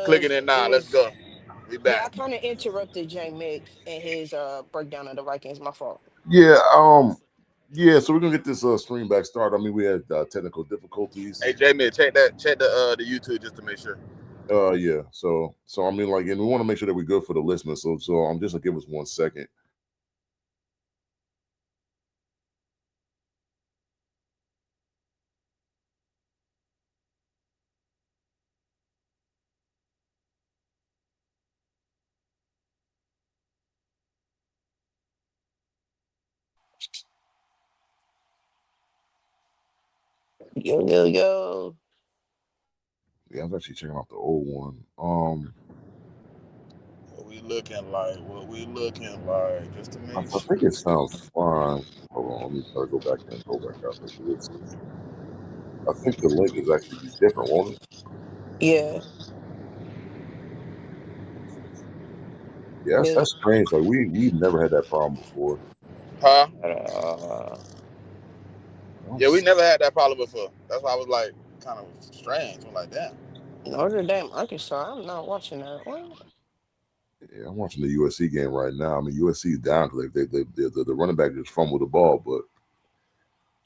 Clicking because it it now. Let's was go. We yeah, back. I kind of interrupted JMIK and his breakdown of the Vikings. My fault. Yeah, yeah. So we're gonna get this stream back started. I mean, we had technical difficulties. Hey Jamie, check the YouTube just to make sure. Yeah. So I mean, like, and we want to make sure that we're good for the listeners. So I'm just gonna give us 1 second. Yo, yo, yo. Yeah, I was actually checking out the old one. What we looking like? What we looking like? Just to make I think sure. it sounds fine. Hold on, let me try to go back in and go back out. I think the link is actually be different, won't it? Yeah, Yeah, yeah. that's strange. Like we've never had that problem before. Huh? Uh, I don't Yeah, we see, never had that problem before. That's why I was like kind of strange. I'm like, damn. Notre Dame, Arkansas. I'm not watching that. What? yeah, I'm watching the USC game right now. I mean, USC is down because the running back just fumbled the ball, but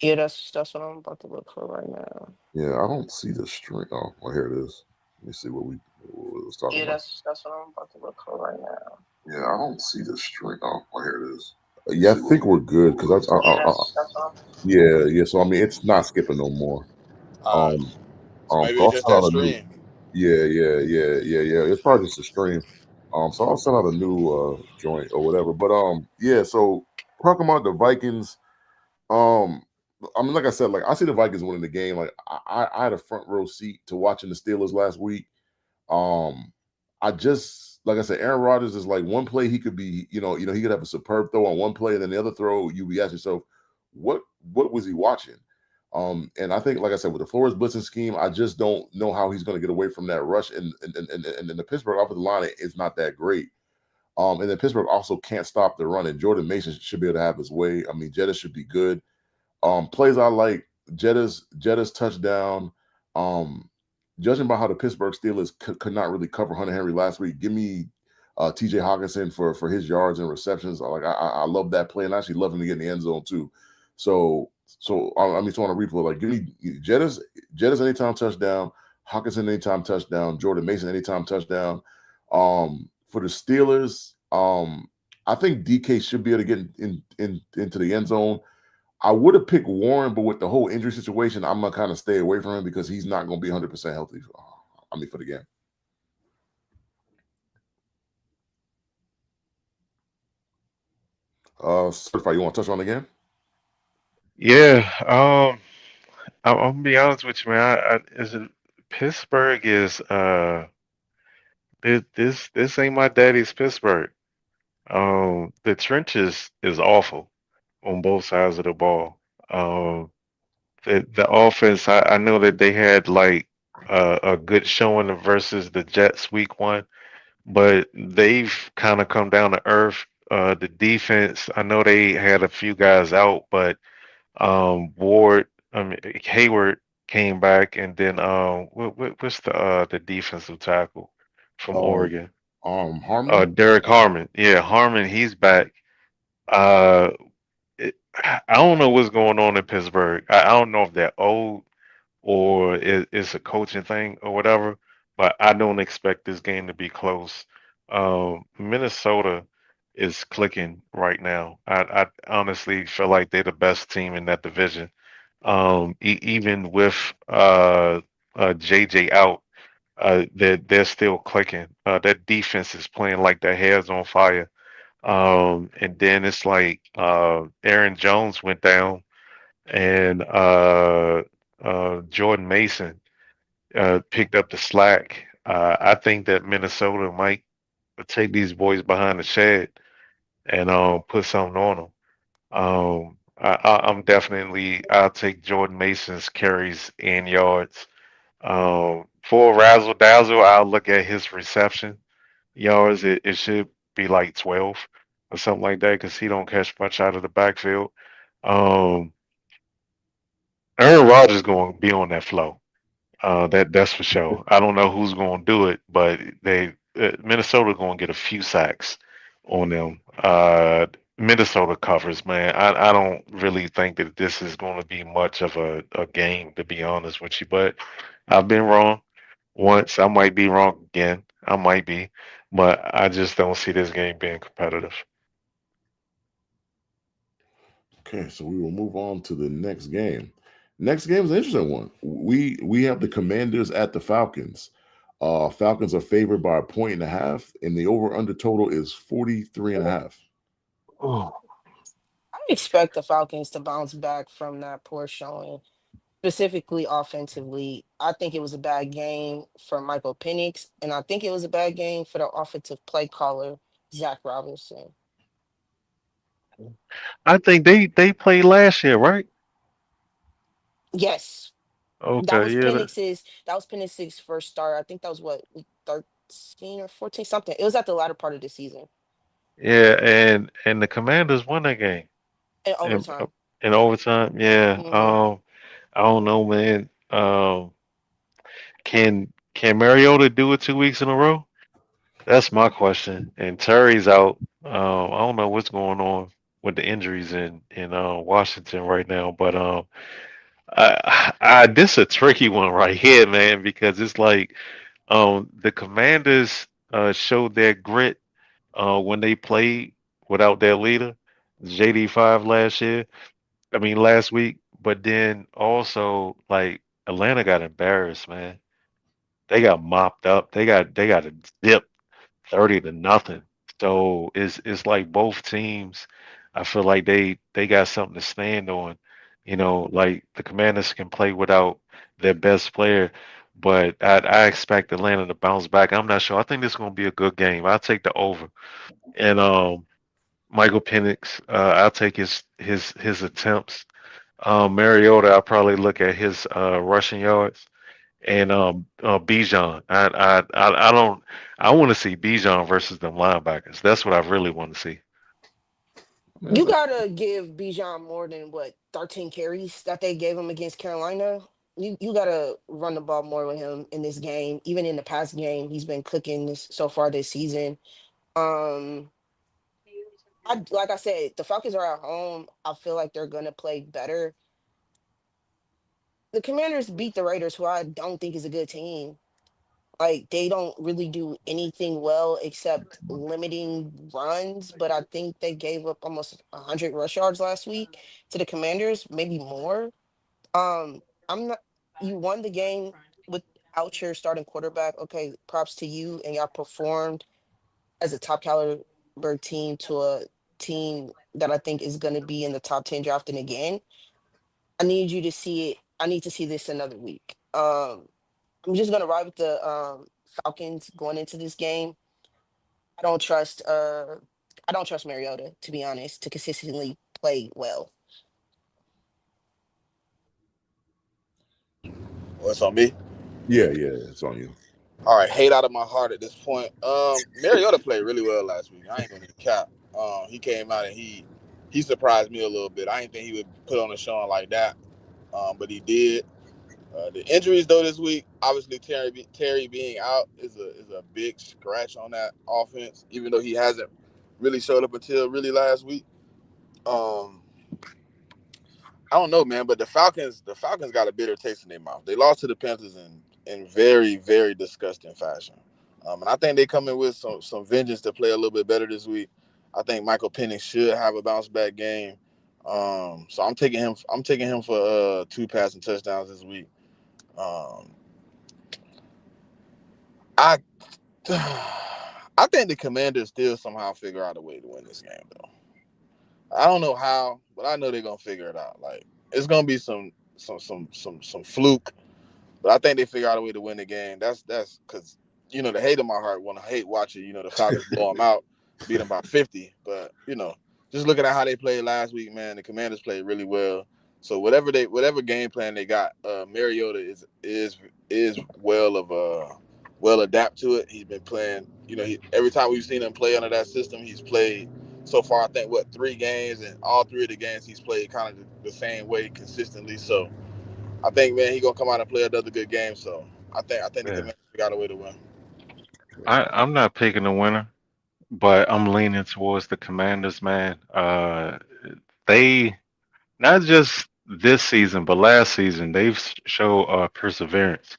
Yeah, that's what I'm about to look for right now. yeah, I don't see the string. Oh, well, here it is. Let me see what we was talking Yeah, about. that's what I'm about to look for right now. Yeah, I don't see the string. Oh, well, here it is. Yeah, I think we're good because Yeah, that's what yeah, yeah. So I mean, it's not skipping no more. All right. Um, So maybe so it's I'll just send that out a new. stream. Yeah. It's probably just a stream. So I'll send out a new joint or whatever. But yeah. So talking about the Vikings, um, I mean, like I said, like I see the Vikings winning the game. Like I had a front row seat to watching the Steelers last week. Um, I just like I said, Aaron Rodgers is like one play he could be, he could have a superb throw on one play, and then the other throw you be asking yourself, what what was he watching? And I think, like I said, with the Flores blitzing scheme, I just don't know how he's going to get away from that rush. And the Pittsburgh offensive line is not that great. And then Pittsburgh also can't stop the run, and Jordan Mason should be able to have his way. I mean, Jettis should be good. Plays I like Jettis touchdown. Um, Judging by how the Pittsburgh Steelers could not really cover Hunter Henry last week, give me T.J. Hawkinson for his yards and receptions. I love that play, and I actually love him to get in the end zone too. So on a replay, like give me Jettis anytime touchdown, Hawkinson anytime touchdown, Jordan Mason anytime touchdown. For the Steelers, I think DK should be able to get into the end zone. I would have picked Warren, but with the whole injury situation, I'm gonna kind of stay away from him because he's not gonna be 100% healthy. I mean, for the game. Certified, you want to touch on again? Yeah, I'm gonna be honest with you, man. Is it Pittsburgh is this ain't my daddy's Pittsburgh. The trenches is awful on both sides of the ball. Um, the offense, I know that they had like a good showing versus the Jets week one, but they've kind of come down to earth. The defense, I know they had a few guys out, but Ward, I mean Hayward came back, and then what's the defensive tackle from Um, Oregon? Harmon. Derek Harmon. Yeah, Harmon, he's back. Uh, I don't know what's going on in Pittsburgh. I don't know if they're old or it's a coaching thing or whatever, but I don't expect this game to be close. Minnesota is clicking right now. I honestly feel like they're the best team in that division. Even with JJ out, they're still clicking. That defense is playing like their hair's on fire. And then it's like Aaron Jones went down, and Jordan Mason picked up the slack. I think that Minnesota might take these boys behind the shed and put something on them. I'm definitely I'll take Jordan Mason's carries and yards. For razzle dazzle, I'll look at his reception yards. It should be like 12 or something like that because he don't catch much out of the backfield. Um, Aaron Rodgers going to be on that flow. That's for sure. I don't know who's going to do it, but Minnesota going to get a few sacks on them. Minnesota covers, man. I don't really think that this is going to be much of a game, to be honest with you. But I've been wrong once. I might be wrong again. I might be, but I just don't see this game being competitive. Okay, so we will move on to the next game. Next game is an interesting one. We have the Commanders at the Falcons. Falcons are favored by a point and a half, and the over under total is 43 and a half. Oh, I expect the Falcons to bounce back from that poor showing, specifically offensively. I think it was a bad game for Michael Penix, and I think it was a bad game for the offensive play caller, Zach Robinson. I think they played last year, right? Yes, Okay, yeah, that was Penix's first start. I think that was what, week 13 or 14, something. It was at the latter part of the season yeah, and the Commanders won that game in in, overtime. in overtime. Yeah, Hmm. I don't know, man. Can Mariota do it 2 weeks in a row? That's my question. And Terry's out. I don't know what's going on with the injuries in Washington right now, but this a tricky one right here, man, because it's like the Commanders showed their grit when they played without their leader, JD5 last year. I mean last week, but then also like Atlanta got embarrassed, man. They got mopped up. They got a dip 30-0. So it's like both teams. I feel like they got something to stand on. You know, like the Commanders can play without their best player, but I expect Atlanta to bounce back. I'm not sure. I think this is gonna be a good game. I'll take the over. And Michael Penix, I'll take his attempts. Mariota, I'll probably look at his rushing yards and Bijan. I don't. I want to see Bijan versus them linebackers. That's what I really want to see. I mean, You gotta give Bijan more than what, 13 carries that they gave him against Carolina. You gotta run the ball more with him in this game. Even in the past game, he's been cooking so far this season. Um, I like I said, the Falcons are at home. I feel like they're gonna play better. The Commanders beat the Raiders, who I don't think is a good team. Like, they don't really do anything well except limiting runs, but I think they gave up almost 100 rush yards last week to the Commanders, maybe more. I'm not. You won the game without your starting quarterback. Okay, props to you, and y'all performed as a top caliber team to a team that I think is going to be in the top 10 drafting again. I need you to see it. I need to see this another week. I'm just gonna ride with the Falcons going into this game. I don't trust I don't trust Mariota, to be honest, to consistently play well. What's on me? yeah, it's on you. All right, hate out of my heart at this point. Mariota played really well last week. I ain't gonna cap. He came out and he surprised me a little bit. I didn't think he would put on a showing like that, but he did. The injuries though this week, obviously Terry being out is a big scratch on that offense. Even though he hasn't really showed up until really last week. Um, I don't know, man, but the Falcons got a bitter taste in their mouth. They lost to the Panthers in very very disgusting fashion, and I think they come in with some vengeance to play a little bit better this week. I think Michael Penix should have a bounce back game. So I'm taking him. I'm taking him for two passing touchdowns this week. Um, I I think the Commanders still somehow figure out a way to win this game though. I don't know how, but I know they're gonna figure it out. Like it's gonna be some fluke, but I think they figure out a way to win the game. That's because the hate in my heart want to hate watching the Falcons blow them out, beat them by 50. But just looking at how they played last week, man, the Commanders played really well. So whatever game plan they got, Mariota is well adapt to it. He's been playing. Every time we've seen him play under that system, he's played so far. I think three games, and all three of the games he's played kind of the same way consistently. So I think, man, he gonna come out and play another good game. So I think the Yeah. Commanders got a way to win. I'm not picking the winner, but I'm leaning towards the Commanders, man. They not just this season, but last season they've showed perseverance,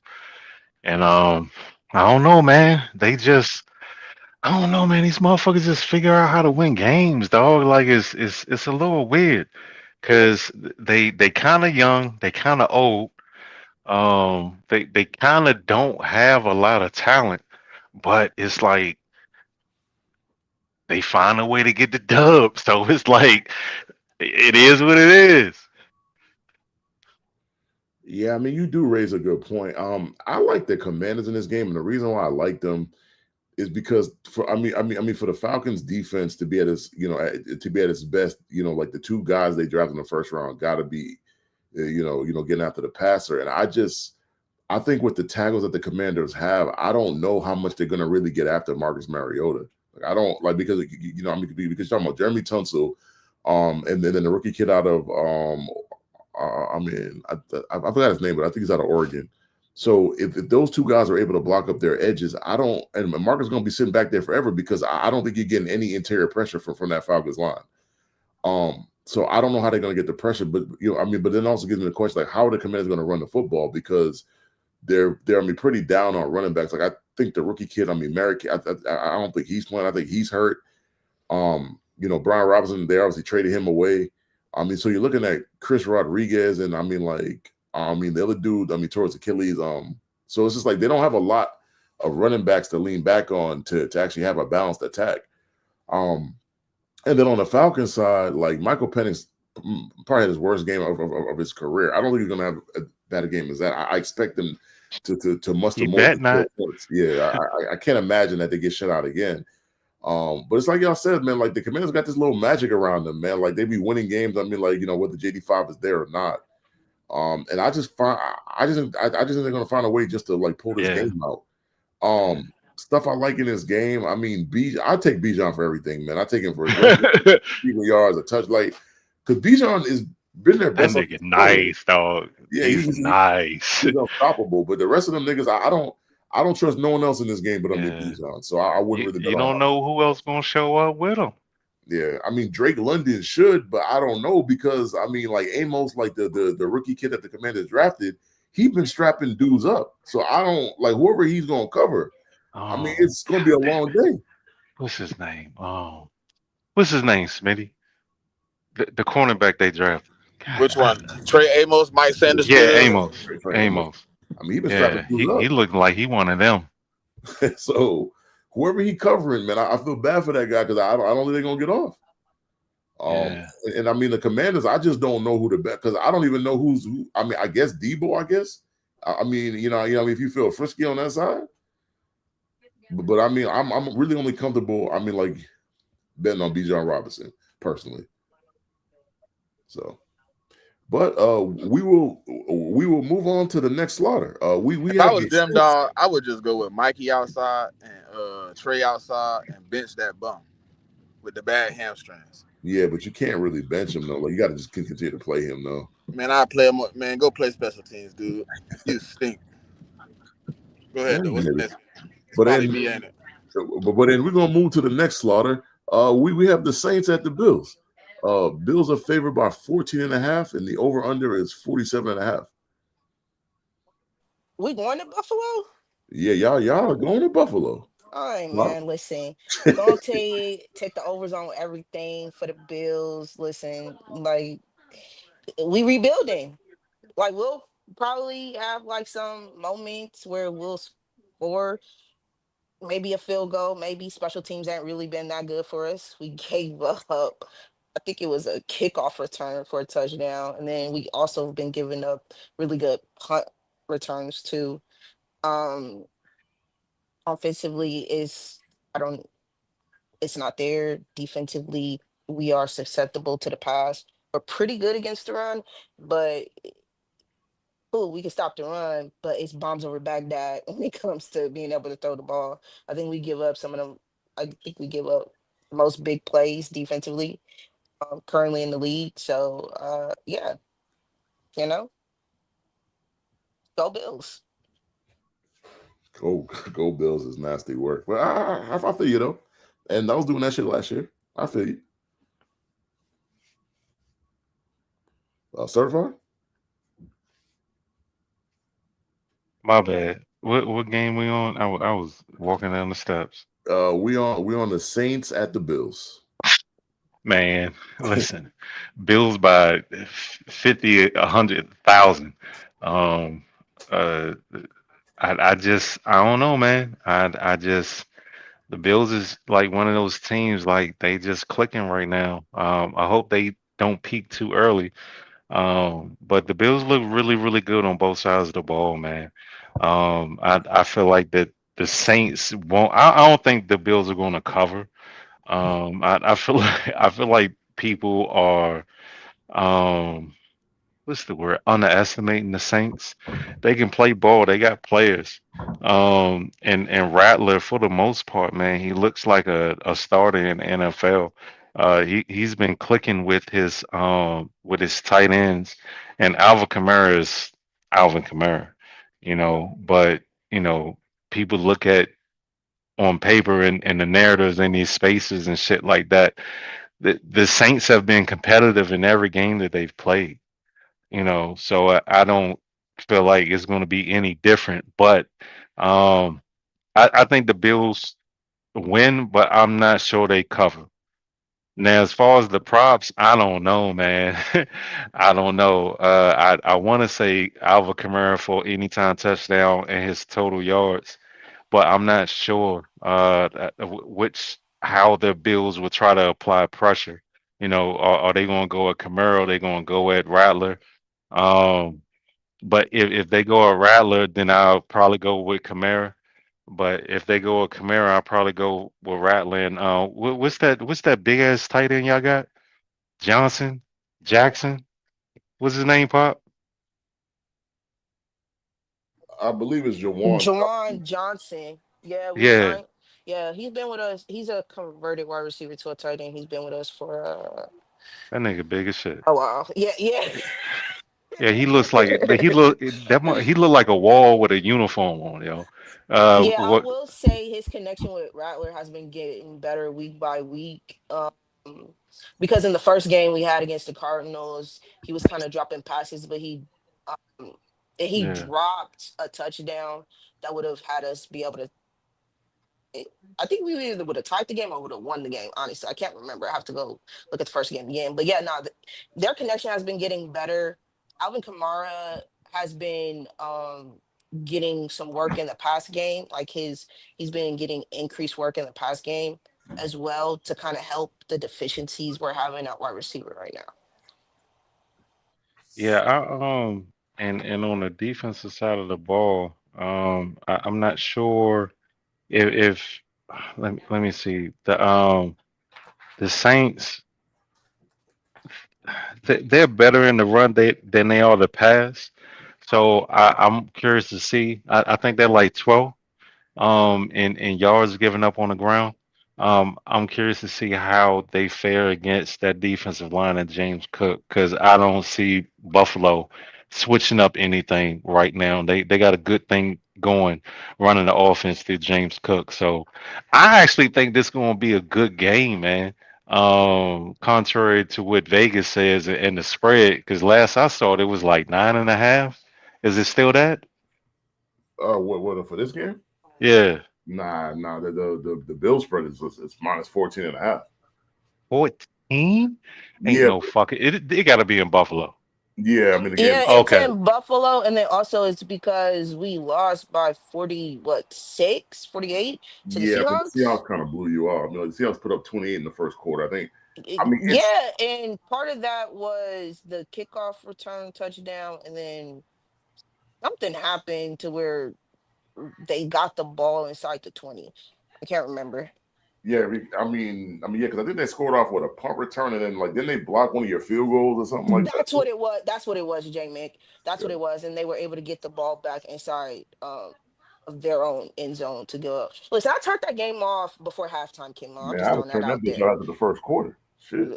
and I don't know, man. I don't know, man. These motherfuckers just figure out how to win games, dog. Like it's a little weird because they kind of young, they kind of old. They kind of don't have a lot of talent, but it's like they find a way to get the dub. So it's like it is what it is. Yeah, I mean, you do raise a good point. I like the Commanders in this game, and the reason why I like them is because for the Falcons defense to be at its to be at its best, like the two guys they drafted in the first round got to be getting after the passer, and I think with the tackles that the Commanders have, I don't know how much they're going to really get after Marcus Mariota. Like I don't like because because you're talking about Jeremy Tunsil, and then the rookie kid out of I forgot his name, but I think he's out of Oregon. So if those two guys are able to block up their edges, I don't, and Marcus is going to be sitting back there forever because I don't think you're getting any interior pressure from that Falcons line. So I don't know how they're going to get the pressure, but but then also gives me the question like, how are the Commanders going to run the football because they're pretty down on running backs. Like I think the rookie kid, Merrick, I don't think he's playing. I think he's hurt. Brian Robinson, they obviously traded him away. So you're looking at Chris Rodriguez, and the other dude, towards Achilles. So it's just like they don't have a lot of running backs to lean back on to actually have a balanced attack. And then on the Falcons side, like Michael Penix probably had his worst game of his career. I don't think he's going to have a better game as that. I expect them to muster You more bet than 12 not. points. Yeah, I can't imagine that they get shut out again. But it's like y'all said, man, like the Commanders got this little magic around them, man. Like they be winning games. Whether JD5 is there or not. And I just think they're gonna find a way just to like pull this Yeah. game out. Yeah. Stuff I like in this game. I take Bijan for everything, man. I take him for his rushing yards, a touch, like because Bijan is been their That best nigga offensive player. nice, dog. Yeah, He's nice. he's unstoppable. But the rest of them niggas, I don't trust no one else in this game but Yeah. Bijan. So I wouldn't really bet You on don't him. know who else gonna show up with him. Yeah, Drake London should, but I don't know because like Amos, like the rookie kid that the Commanders drafted, he been strapping dudes up. So I don't like whoever he's gonna cover. It's gonna be God a damn long it. day. What's his name? What's his name, Smitty? The cornerback they drafted. God Which one? damn. Trey Amos, Mike Yeah, Sanders Yeah, still. Amos. Trey Amos. Amos. He been strapping Yeah, dudes he looking like he one of them. up. So whoever he covering, man, I feel bad for that guy because I don't think they're gonna get off. Yeah. And the Commanders, I just don't know who to bet because I don't even know who's who. I guess Debo. I guess. If you feel frisky on that side, but I'm really only comfortable. Like betting on Bijan Robinson personally. So, but we will move on to the next slaughter. We If I have was the them, Saints. dog, I would just go with Mikey outside and Trey outside and bench that bum with the bad hamstrings. Yeah, but you can't really bench him though. Like you got to just continue to play him though. Man, I play him. Man, go play special teams, dude. You stink. Go Yeah, ahead, though. What's the maybe. next? It's But probably then, me, ain't it? but then we're gonna move to the next slaughter. We have the Saints at the Bills. Bills are favored by 14 and a half, and the over under is 47 and a half. We going to Buffalo? Yeah, y'all are going to Buffalo. All right, Huh? man. Listen, gonna take the overs on everything for the Bills. Listen, like we rebuilding. Like we'll probably have like some moments where we'll score maybe a field goal. Maybe special teams ain't really been that good for us. We gave up. I think it was a kickoff return for a touchdown, and then we also been giving up really good punt returns too. Um, Offensively is I don't it's not there. Defensively, we are susceptible to the pass. We're pretty good against the run, but we can stop the run, but it's bombs over Baghdad when it comes to being able to throw the ball. I think we give up some of them. I think we give up most big plays defensively currently in the league. So yeah, you know, Go Bills. Go go Bills is nasty work. But I feel you though. And I was doing that shit last year. I feel you. Certified? My bad. What game we on? I was walking down the steps. We on the Saints at the Bills. Man, listen, Bills by 50, 100,000. Um, uh, I don't know, man. I just the Bills is like one of those teams like they just clicking right now. I hope they don't peak too early. But the Bills look really, really good on both sides of the ball, man. I feel like that the Saints won't. I don't think the Bills are going to cover. I feel like people are um what's the word, underestimating the Saints. They can play ball. They got players. And Rattler for the most part, man, he looks like a starter in the NFL. He's been clicking with his tight ends, and Alvin Kamara is Alvin Kamara, but you know people look at on paper and the narratives in these spaces and shit like that. The Saints have been competitive in every game that they've played, so I don't feel like it's going to be any different. But um, I think the Bills win, but I'm not sure they cover. Now, as far as the props, I don't know, man. I don't know. I want to say Alvin Kamara for anytime touchdown and his total yards, but I'm not sure which how the Bills will try to apply pressure. Are they going to go at Kamara? Are they going to go at Rattler? Um, but if they go at Rattler, then I'll probably go with Kamara. But if they go with Kamara, I'll probably go with Rattler. And what's that big ass tight end y'all got? Johnson, Jackson. What's his name, Pop? I believe it's Jawan. Jawan Johnson. Yeah, we Yeah, signed. Yeah, he's been with us. He's a converted wide receiver to a tight end. He's been with us for that nigga big as shit. a while. Yeah, yeah. Yeah, he looks like he look like a wall with a uniform on, yo. Yeah, I What? will say his connection with Rattler has been getting better week by week. Because in the first game we had against the Cardinals, he was kind of dropping passes, but um, he Yeah, dropped a touchdown that would have had us be able to. I think we either would have tied the game or would have won the game. Honestly, I can't remember. I have to go look at the first game again. But yeah, no, their connection has been getting better. Alvin Kamara has been getting some work in the past game. Like he's been getting increased work in the past game as well to kind of help the deficiencies we're having at wide receiver right now. yeah. And on the defensive side of the ball, I'm not sure if let me see the Saints. They're better in the run than they are the pass. So I'm curious to see. I think they're like 12 in yards given up on the ground. I'm curious to see how they fare against that defensive line of James Cook because I don't see Buffalo switching up anything right now. They got a good thing going running the offense through James Cook. So I actually think this is going to be a good game, man. Contrary to what Vegas says and the spread, because last I saw it was like 9.5. Is it still that? What for this game? Yeah. Nah. The bill spread is minus 14 and a half. 14? Ain't Yeah, no fucking it got to be in Buffalo. yeah. I mean the game. Yeah, it's Okay. in Buffalo, and then also it's because we lost by 40, what, 6, 48 to the Yeah, but the Seahawks. Seahawks kind of blew you off. The Seahawks put up 28 in the first quarter. I think. I mean, it's Yeah, and part of that was the kickoff return touchdown, and then something happened to where they got the ball inside the 20. I can't remember. yeah. Yeah, because I think they scored off with a punt return, and then like didn't they block one of your field goals or something like that? That's what it was. That's what it was, JMIK. That's Yeah, what it was, and they were able to get the ball back inside of their own end zone to go up. Listen, I turned that game off before halftime came on. I'm man, just I was throwing that turning that out bitch there. out after the first quarter. Shit.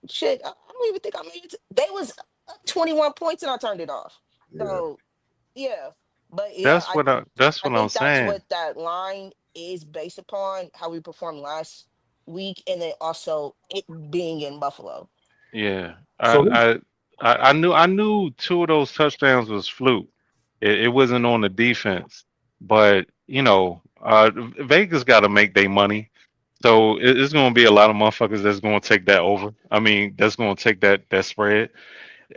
Shit, I don't even think I made it. They was up 21 points and I turned it off. Yeah. So yeah. But yeah, That's I what I'm think that's saying. what that line is based upon how we performed last week, and then also it being in Buffalo. Yeah, So I knew two of those touchdowns was fluke. It wasn't on the defense, but Vegas got to make their money. So it's going to be a lot of motherfuckers that's going to take that over. I mean, that's going to take that spread.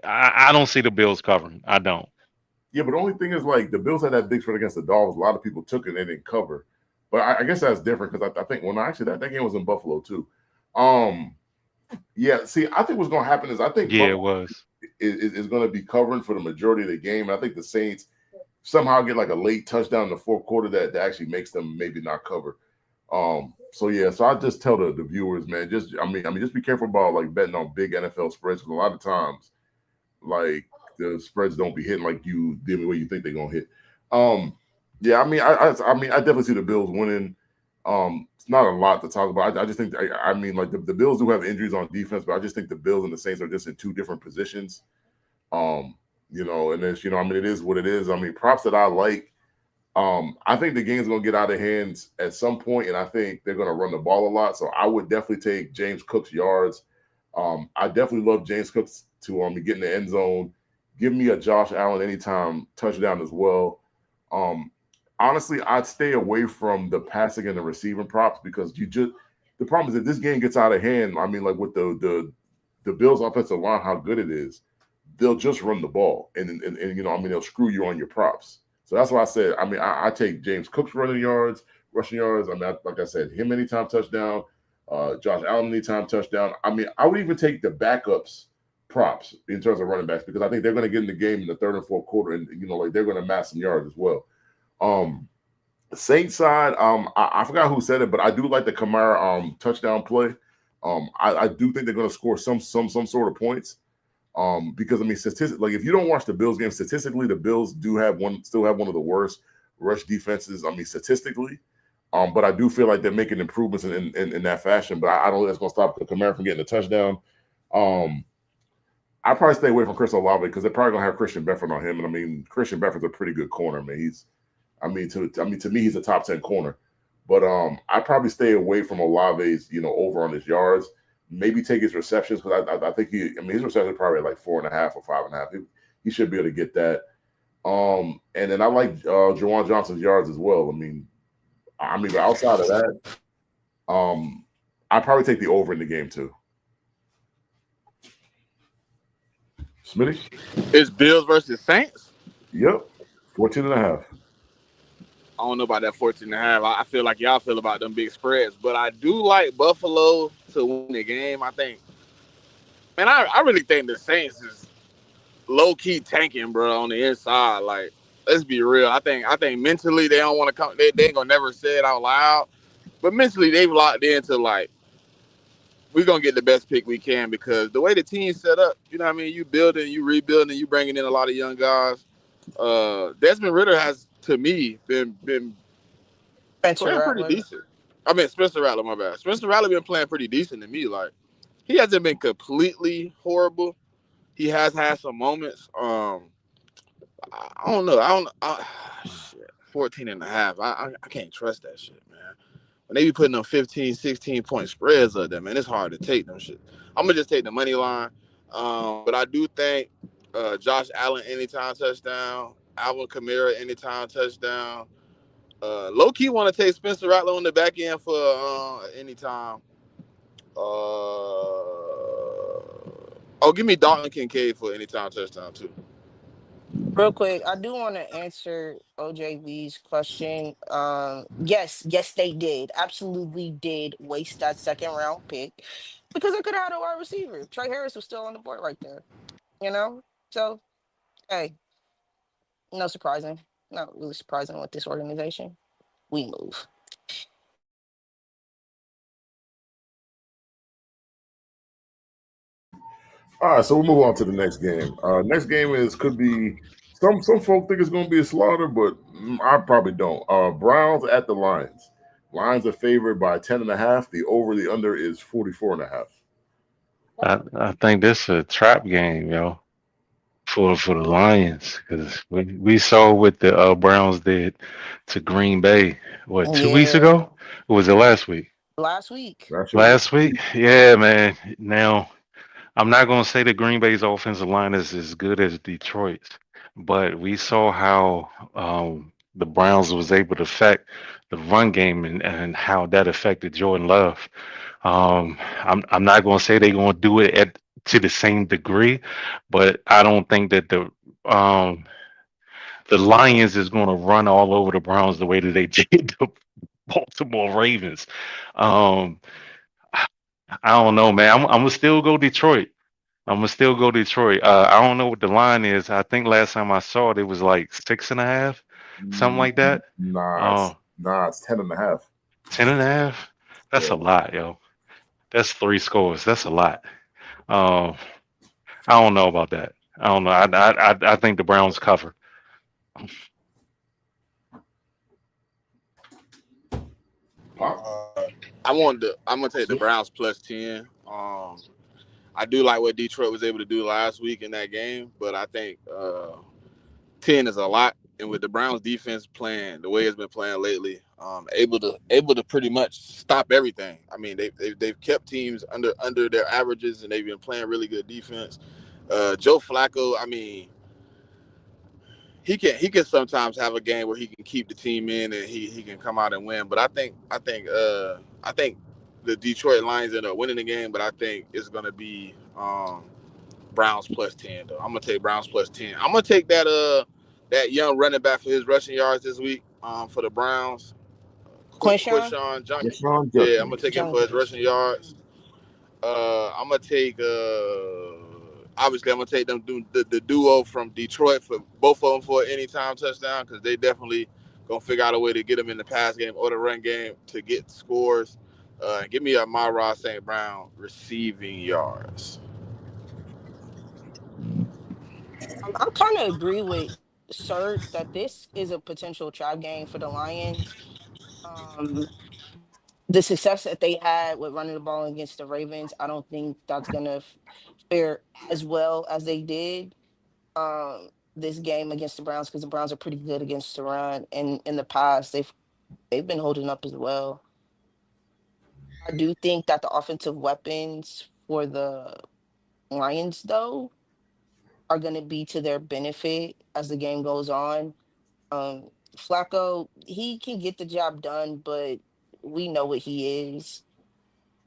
I don't see the Bills covering. I don't. yeah, but the only thing is like the Bills had that big spread against the Dolphins. A lot of people took it and they didn't cover. But I guess that's different because I think when actually that game was in Buffalo too. Um, yeah, see, I think what's going to happen is I think Yeah, it Buffalo was. is going to be covering for the majority of the game. And I think the Saints somehow get like a late touchdown in the fourth quarter that actually makes them maybe not cover. So yeah, so I just tell the viewers, man, just be careful about like betting on big NFL spreads because a lot of times like the spreads don't be hitting like you did the way you think they're gonna hit. Um, yeah, I definitely see the Bills winning. It's not a lot to talk about. I just think like the Bills do have injuries on defense, but I just think the Bills and the Saints are just in two different positions. Um, and it's it is what it is. I mean, props that I like. I think the game's gonna get out of hands at some point, and I think they're gonna run the ball a lot. So I would definitely take James Cook's yards. I definitely love James Cook's to get in the end zone. Give me a Josh Allen anytime touchdown as well. Um, Honestly, I'd stay away from the passing and the receiving props because the problem is that this game gets out of hand. I mean, like with the Bills offensive line, how good it is, they'll just run the ball and they'll screw you on your props. So that's why I said, I take James Cook's rushing yards. Like I said, him anytime touchdown, Josh Allen anytime touchdown. I would even take the backups props in terms of running backs because I think they're going to get in the game in the third and fourth quarter, and like they're going to mass some yards as well. Saints side, I forgot who said it, but I do like the Kamara touchdown play. I do think they're going to score some sort of points. Because statistically, like if you don't watch the Bills game, statistically, the Bills still have one of the worst rush defenses. Statistically, but I do feel like they're making improvements in that fashion. But I don't think that's going to stop Kamara from getting a touchdown. I probably stay away from Chris Olave because they're probably going to have Christian Benford on him, and Christian Benford's a pretty good corner, man. To me, he's a top 10 corner. But I probably stay away from Olave's, over on his yards. Maybe take his receptions because I think his receptions are probably like 4.5 or 5.5. He should be able to get that. And then I like Juwan Johnson's yards as well. But outside of that, I probably take the over in the game too. Smitty? It's Bills versus Saints. Yep. 14.5. I don't know about that 14.5. I feel like y'all feel about them big spreads, but I do like Buffalo to win the game. I think, man, I really think the Saints is low key tanking, bro, on the inside. Like, let's be real. I think mentally they don't want to come. They ain't gonna never say it out loud, but mentally they've locked into like we're gonna get the best pick we can because the way the team's set up, you know what I mean? You building, you rebuilding, you bringing in a lot of young guys. Desmond Ritter has, to me, been Spencer playing pretty Rattler. decent. I mean, Spencer Rattler, my bad. Spencer Rattler been playing pretty decent to me. Like, he hasn't been completely horrible. He has had some moments. I don't know. Shit, 14 and a half. I can't trust that shit, man. When they be putting them 15, 16-point spreads up there, man, it's hard to take them shit. I'm going to just take the money line. But I do think Josh Allen anytime touchdown, Alvin Kamara anytime touchdown. Low key want to take Spencer Rattler on the back end for anytime. Give me Dalton Kincaid for anytime touchdown too. Real quick, I do want to answer OJV's question. Yes, they did. Absolutely did waste that second round pick because I could have had a wide receiver. Trey Harris was still on the board right there. You know? So, hey, no surprising. Not really surprising with this organization. We move. All right, so we'll move on to the next game. Next game could be some folk think it's going to be a slaughter, but I probably don't. Browns at the Lions. Lions are favored by 10.5. The under is 44.5. I think this is a trap game, yo. for the Lions because we saw what the Browns did to Green Bay. What, 2 weeks Yeah, ago? Or was it last week? last week. Actually, Last week? Yeah, man. Now I'm not gonna say that Green Bay's offensive line is as good as Detroit's, but we saw how the Browns was able to affect the run game and how that affected Jordan Love. I'm not gonna say they're gonna do it at to the same degree, but I don't think that um the Lions is gonna run all over the Browns the way that they did the Baltimore Ravens. Um, I don't know, man. I'm gonna still go Detroit. I'm gonna still go Detroit. I don't know what the line is. I think last time I saw it, it was like 6.5, something like that. Uh, it's 10.5. 10.5. That's a Yeah. lot, yo. That's three scores. That's a lot. Um, I don't know about that. I don't know. I think the Browns cover. Pop. I'm gonna take the Browns plus 10. I do like what Detroit was able to do last week in that game, but I think 10 is a lot. And with the Browns defense playing the way it's been playing lately, able to pretty much stop everything. I mean, they've kept teams under their averages, and they've been playing really good defense. Joe Flacco, I mean, he can sometimes have a game where he can keep the team in and he can come out and win. But I think the Detroit Lions end up winning the game, but I think it's gonna be Browns plus 10 though. I'm gonna take Browns plus 10. I'm gonna take that young running back for his rushing yards this week for the Browns. Quinshawn Quinshawn Junction. Rashawn Yeah, I'm gonna Judkins. take him for his Jenkins. rushing yards. I'm gonna take obviously I'm gonna take them the duo from Detroit for both of them for an anytime touchdown because they definitely gonna figure out a way to get them in the pass game or the run game to get scores. Give me a Myra St. Brown receiving yards. I kind of agree with Sir that this is a potential trap game for the Lions. Um, the success that they had with running the ball against the Ravens, I don't think that's gonna fare as well as they did this game against the Browns because the Browns are pretty good against the run, and in the past they've been holding up as well. I do think that the offensive weapons for the Lions though are going to be to their benefit as the game goes on. Um, Flacco, he can get the job done, but we know what he is.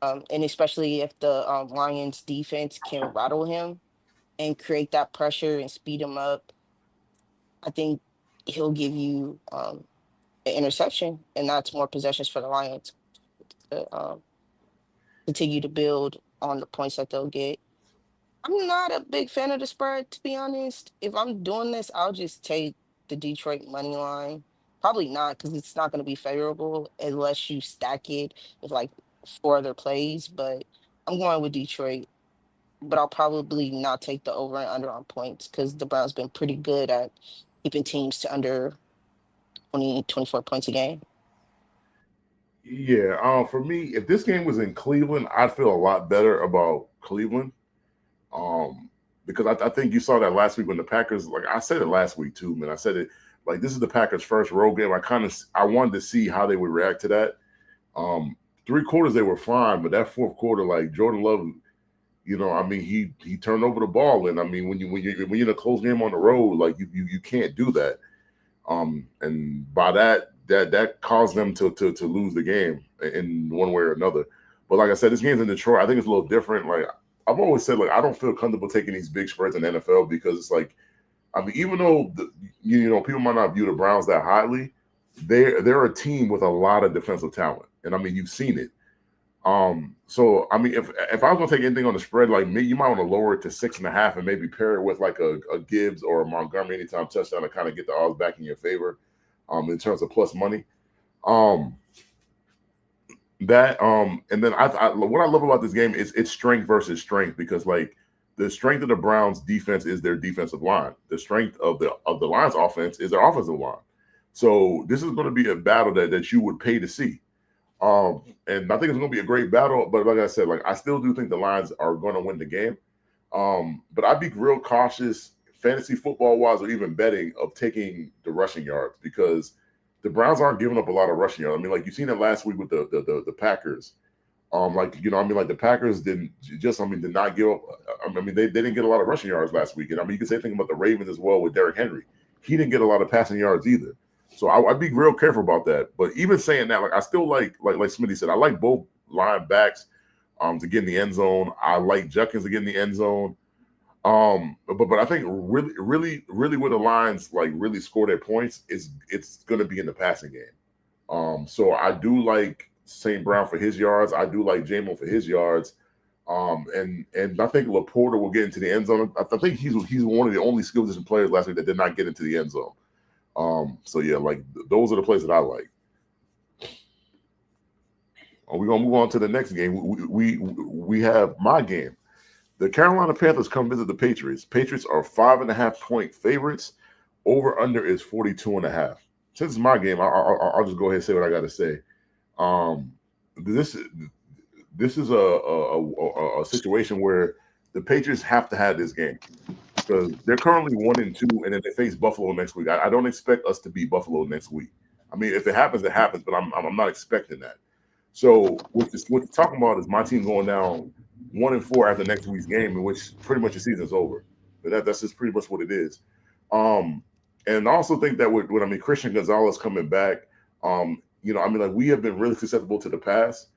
And especially if the Lions defense can rattle him and create that pressure and speed him up, I think he'll give you an interception, and that's more possessions for the Lions to continue to build on the points that they'll get. I'm not a big fan of the spread, to be honest. If I'm doing this, I'll just take the Detroit money line. Probably not, because it's not going to be favorable unless you stack it with like four other plays. But I'm going with Detroit. But I'll probably not take the over and under on points because the Browns been pretty good at keeping teams to under 20, 24 points a game. Yeah. For me, if this game was in Cleveland, I'd feel a lot better about Cleveland. Um, because I think you saw that last week when the Packers, like I said it last week too, man. I said it like this is the Packers' first road game. I wanted to see how they would react to that. Um, 3 quarters they were fine, but that fourth quarter, like Jordan Love, I mean, he turned over the ball, and I mean, when you're in a close game on the road, like you can't do that. And by that caused them to lose the game in one way or another. But like I said, this game's in Detroit. I think it's a little different. Like I've always said, like I don't feel comfortable taking these big spreads in the NFL because it's like, I mean, even though people might not view the Browns that highly, they're a team with a lot of defensive talent, and I mean you've seen it. So I mean, if I was gonna take anything on the spread, like me, you might want to lower it to 6.5 and maybe pair it with like a Gibbs or a Montgomery anytime touchdown to kind of get the odds back in your favor, in terms of plus money. Um, and then what I love about this game is it's strength versus strength because like the strength of the Browns defense is their defensive line. The strength of the Lions offense is their offensive line. So this is going to be a battle that you would pay to see. And I think it's going to be a great battle. But like I said, like I still do think the Lions are going to win the game. But I'd be real cautious fantasy football wise or even betting of taking the rushing yards because the Browns aren't giving up a lot of rushing yards. I mean, like you seen it last week with the Packers. Like you know, I mean, like the Packers did not give up. I mean, they didn't get a lot of rushing yards last week, and I mean, you can say thing about the Ravens as well with Derrick Henry. He didn't get a lot of passing yards either. So I'd be real careful about that. But even saying that, like I still like Smitty said, I like both linebacks to get in the end zone. I like Judkins to get in the end zone. But I think really where the Lions like really score their points is it's going to be in the passing game. So I do like St. Brown for his yards. I do like Jamo for his yards. And I think Laporta will get into the end zone. I think he's one of the only skill position players last week that did not get into the end zone. So yeah, like those are the plays that I like. We're gonna move on to the next game. We have my game. The Carolina Panthers come visit the Patriots. Patriots are 5.5-point favorites. Over under is 42.5. Since it's my game, I'll just go ahead and say what I got to say. This is a situation where the Patriots have to have this game because they're currently 1-2, and then they face Buffalo next week. I don't expect us to beat Buffalo next week. I mean, if it happens, it happens, but I'm not expecting that. So what you're talking about is my team going down 1-4 after next week's game, in which pretty much the season's over. But that's just pretty much what it is. And I also think that with I mean Christian Gonzalez coming back, you know, I mean like we have been really susceptible to the pass.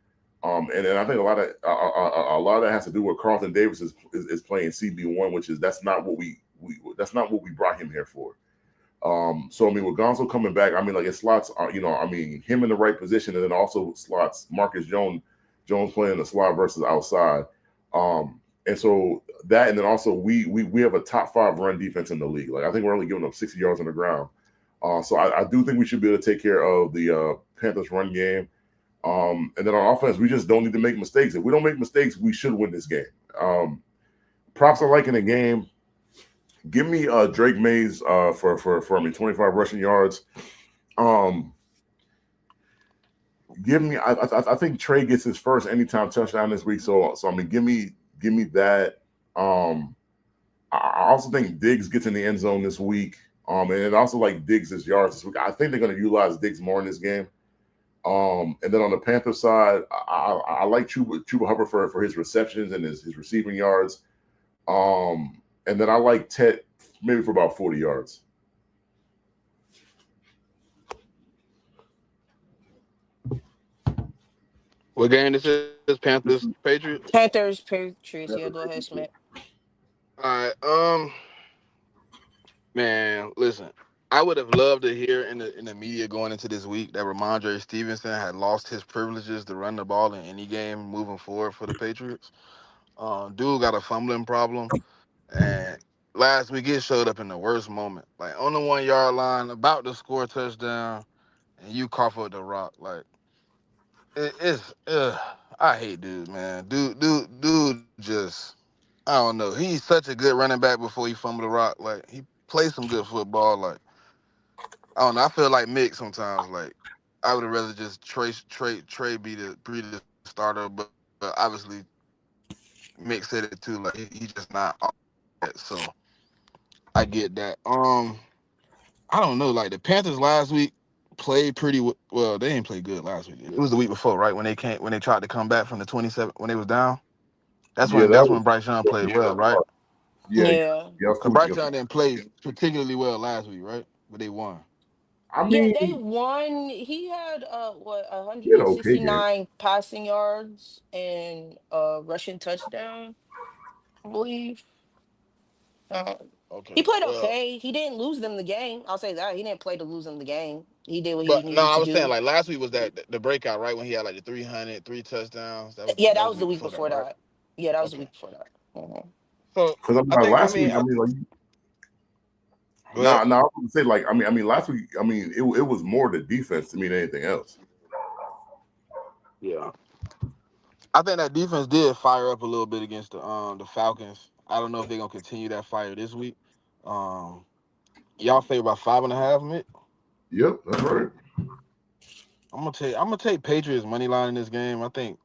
And I think a lot of that has to do with Carlton Davis is playing CB1, which is that's not what we brought him here for. So I mean with Gonzo coming back, I mean like it slots you know, I mean him in the right position, and then also slots Marcus Jones playing the slot versus outside. And so that, and then also we have a top 5 run defense in the league. Like I think we're only giving up 60 yards on the ground. So I do think we should be able to take care of the Panthers run game. And then on offense, we just don't need to make mistakes. If we don't make mistakes, we should win this game. Props I like in the game. Give me Drake Mays for 25 rushing yards. Give me. I think Trey gets his first anytime touchdown this week. So I mean, give me that. I also think Diggs gets in the end zone this week. And also like Diggs' yards this week. I think they're going to utilize Diggs more in this game. And then on the Panthers side, I like Chuba Hubbard for his receptions and his receiving yards. And then I like Ted maybe for about 40 yards. What game this is? Panthers, Patriots. Panthers, Patriots. Yeah, go ahead, Smith. All right. Man, listen. I would have loved to hear in the media going into this week that Ramondre Stevenson had lost his privileges to run the ball in any game moving forward for the Patriots. Dude got a fumbling problem, and last week it showed up in the worst moment, like on the 1 yard line, about to score a touchdown, and you cough up the rock. Like it's, I hate dude, man. Dude, just I don't know. He's such a good running back before he fumbled the rock. Like he plays some good football. Like I don't know. I feel like Mick sometimes. Like I would have rather just Trey be the starter, but obviously Mick said it too. Like he just not all that. So I get that. I don't know. Like the Panthers last week played pretty well. They didn't play good last week. It was the week before, right? When they tried to come back from the 27 when they was down. Yeah, That's that when was Bryce Young played well, right? yeah. Yeah. Yeah, I was So 2 weeks Bryce ago. Young didn't play particularly well last week, right? But they won. I Yeah, they mean, won. He had what he had an okay game. 169 passing yards and a rushing touchdown, I believe. Uh, he Okay. played Well, okay. He didn't lose them the game. I'll say that. He didn't play to lose them the game. He did what he but no, needed I to was saying do. like last week was that the breakout, right? When he had like the 300, 3 touchdowns. Yeah, That that was was the the week week before that, before right? that. Yeah, that was the Okay. week before that. So Because I'm I like think last week, I mean, like go ahead. I was gonna say like I mean last week, I mean it was more the defense to me than anything else. Yeah. I think that defense did fire up a little bit against the Falcons. I don't know if they're gonna continue that fire this week. Um, y'all favor about 5.5, Mick? Yep, that's right. I'm gonna take Patriots money line in this game. I think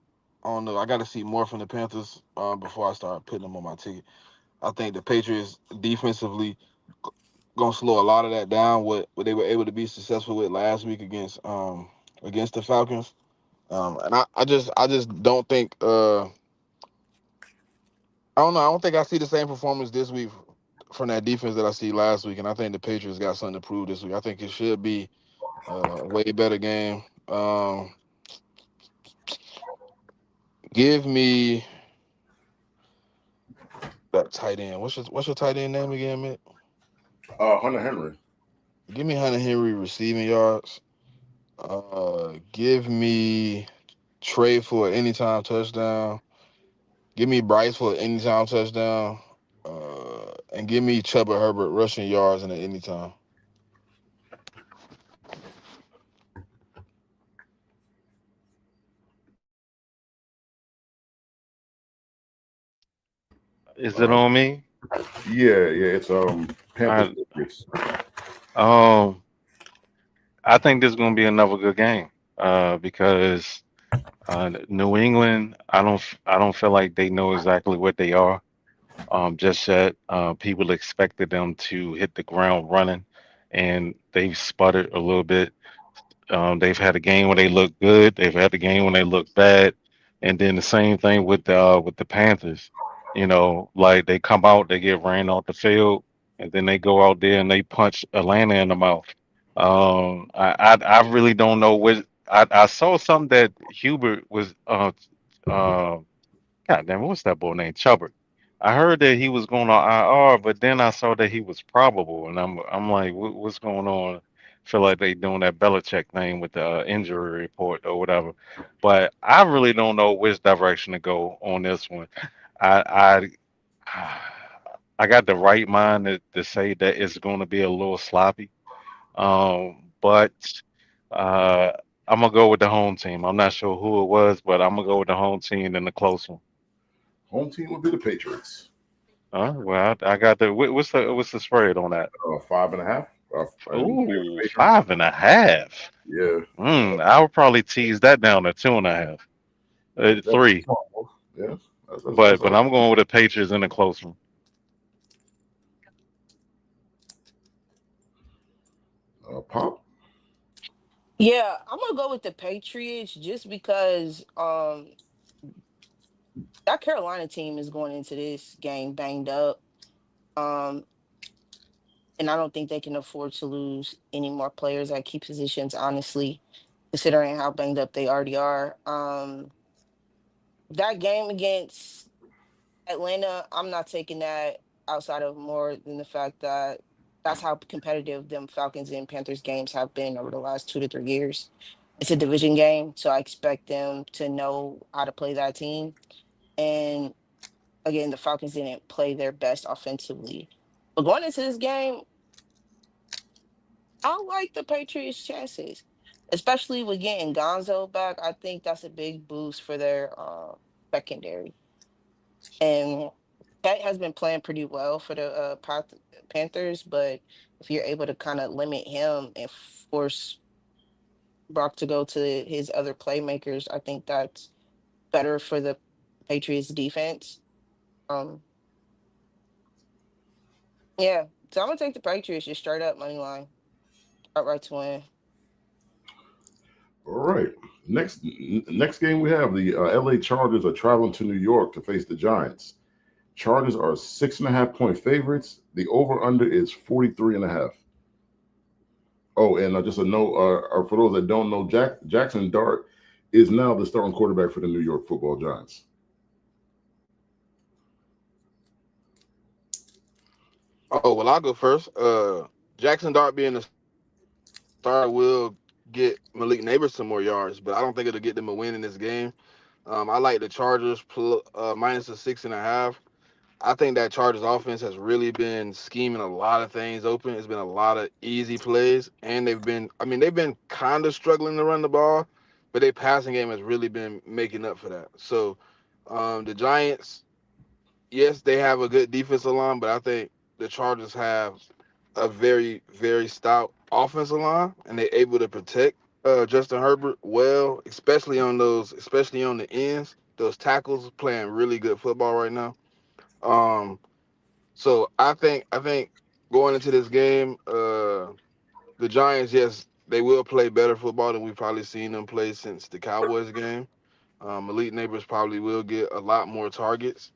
I don't know. I got to see more from the Panthers before I start putting them on my ticket. I think the Patriots defensively gonna slow a lot of that down. What they were able to be successful with last week against the Falcons. And I just don't think I don't know. I don't think I see the same performance this week from that defense that I see last week. And I think the Patriots got something to prove this week. I think it should be a way better game. Give me that tight end. What's your tight end name again, Mitt? Hunter Henry. Give me Hunter Henry receiving yards. Give me Trey for an anytime touchdown. Give me Bryce for an anytime touchdown. And give me Chuba Herbert rushing yards in an anytime. Is it Uh, on me? yeah. It's Panthers I Patriots. um I think this is gonna be another good game. Because New England, I don't feel like they know exactly what they are. Just yet, people expected them to hit the ground running, and they've sputtered a little bit. They've had a game when they look good. They've had a game when they look bad, and then the same thing with the Panthers. You know, like they come out, they get ran off the field, and then they go out there and they punch Atlanta in the mouth. I really don't know what I saw something that Hubert was God damn, what's that boy named Chubbard? I heard that he was going on IR, but then I saw that he was probable, and I'm like, what's going on? Feel like they doing that Belichick thing with the injury report or whatever. But I really don't know which direction to go on this one. I I got the right mind to say that it's going to be a little sloppy. But uh, I'm gonna go with the home team. I'm not sure who it was, but I'm gonna go with the home team in the close one. Home team would be the Patriots. Well, I got the what's the spread on that? 5.5. In favor of Ooh, the Patriots. 5.5. Yeah, I would probably tease that down to 2.5, that's three. small. Yeah, that's But I'm going with the Patriots in a close one. Pop. Yeah, I'm gonna go with the Patriots just because that Carolina team is going into this game banged up. Um, and I don't think they can afford to lose any more players at key positions, honestly, considering how banged up they already are. That game against Atlanta, I'm not taking that outside of more than the fact that that's how competitive them Falcons and Panthers games have been over the last 2 to 3 years. It's a division game, so I expect them to know how to play that team. And again, the Falcons didn't play their best offensively. But going into this game, I like the Patriots' chances, especially with getting Gonzo back. I think that's a big boost for their secondary. And Pet has been playing pretty well for the Panthers, but if you're able to kind of limit him and force Brock to go to his other playmakers, I think that's better for the Patriots defense. Um, yeah, so I'm gonna take the Patriots just straight up money line, outright to win. All right. Next game we have the LA Chargers are traveling to New York to face the Giants. Chargers are 6.5 point favorites. The over under is 43.5. Oh, and just a note, for those that don't know, Jackson Dart is now the starting quarterback for the New York Football Giants. Oh well, I'll go first. Jackson Dart being the starter will get Malik Neighbors some more yards, but I don't think it'll get them a win in this game. I like the Chargers minus a 6.5. I think that Chargers offense has really been scheming a lot of things open. It's been a lot of easy plays, and they've been kind of struggling to run the ball, but their passing game has really been making up for that. So, the Giants, yes, they have a good defensive line, but I think the Chargers have a very, very stout offensive line, and they're able to protect Justin Herbert well, especially on the ends. Those tackles playing really good football right now. Um, so I think going into this game, the Giants, yes, they will play better football than we've probably seen them play since the Cowboys game. Elite Neighbors probably will get a lot more targets.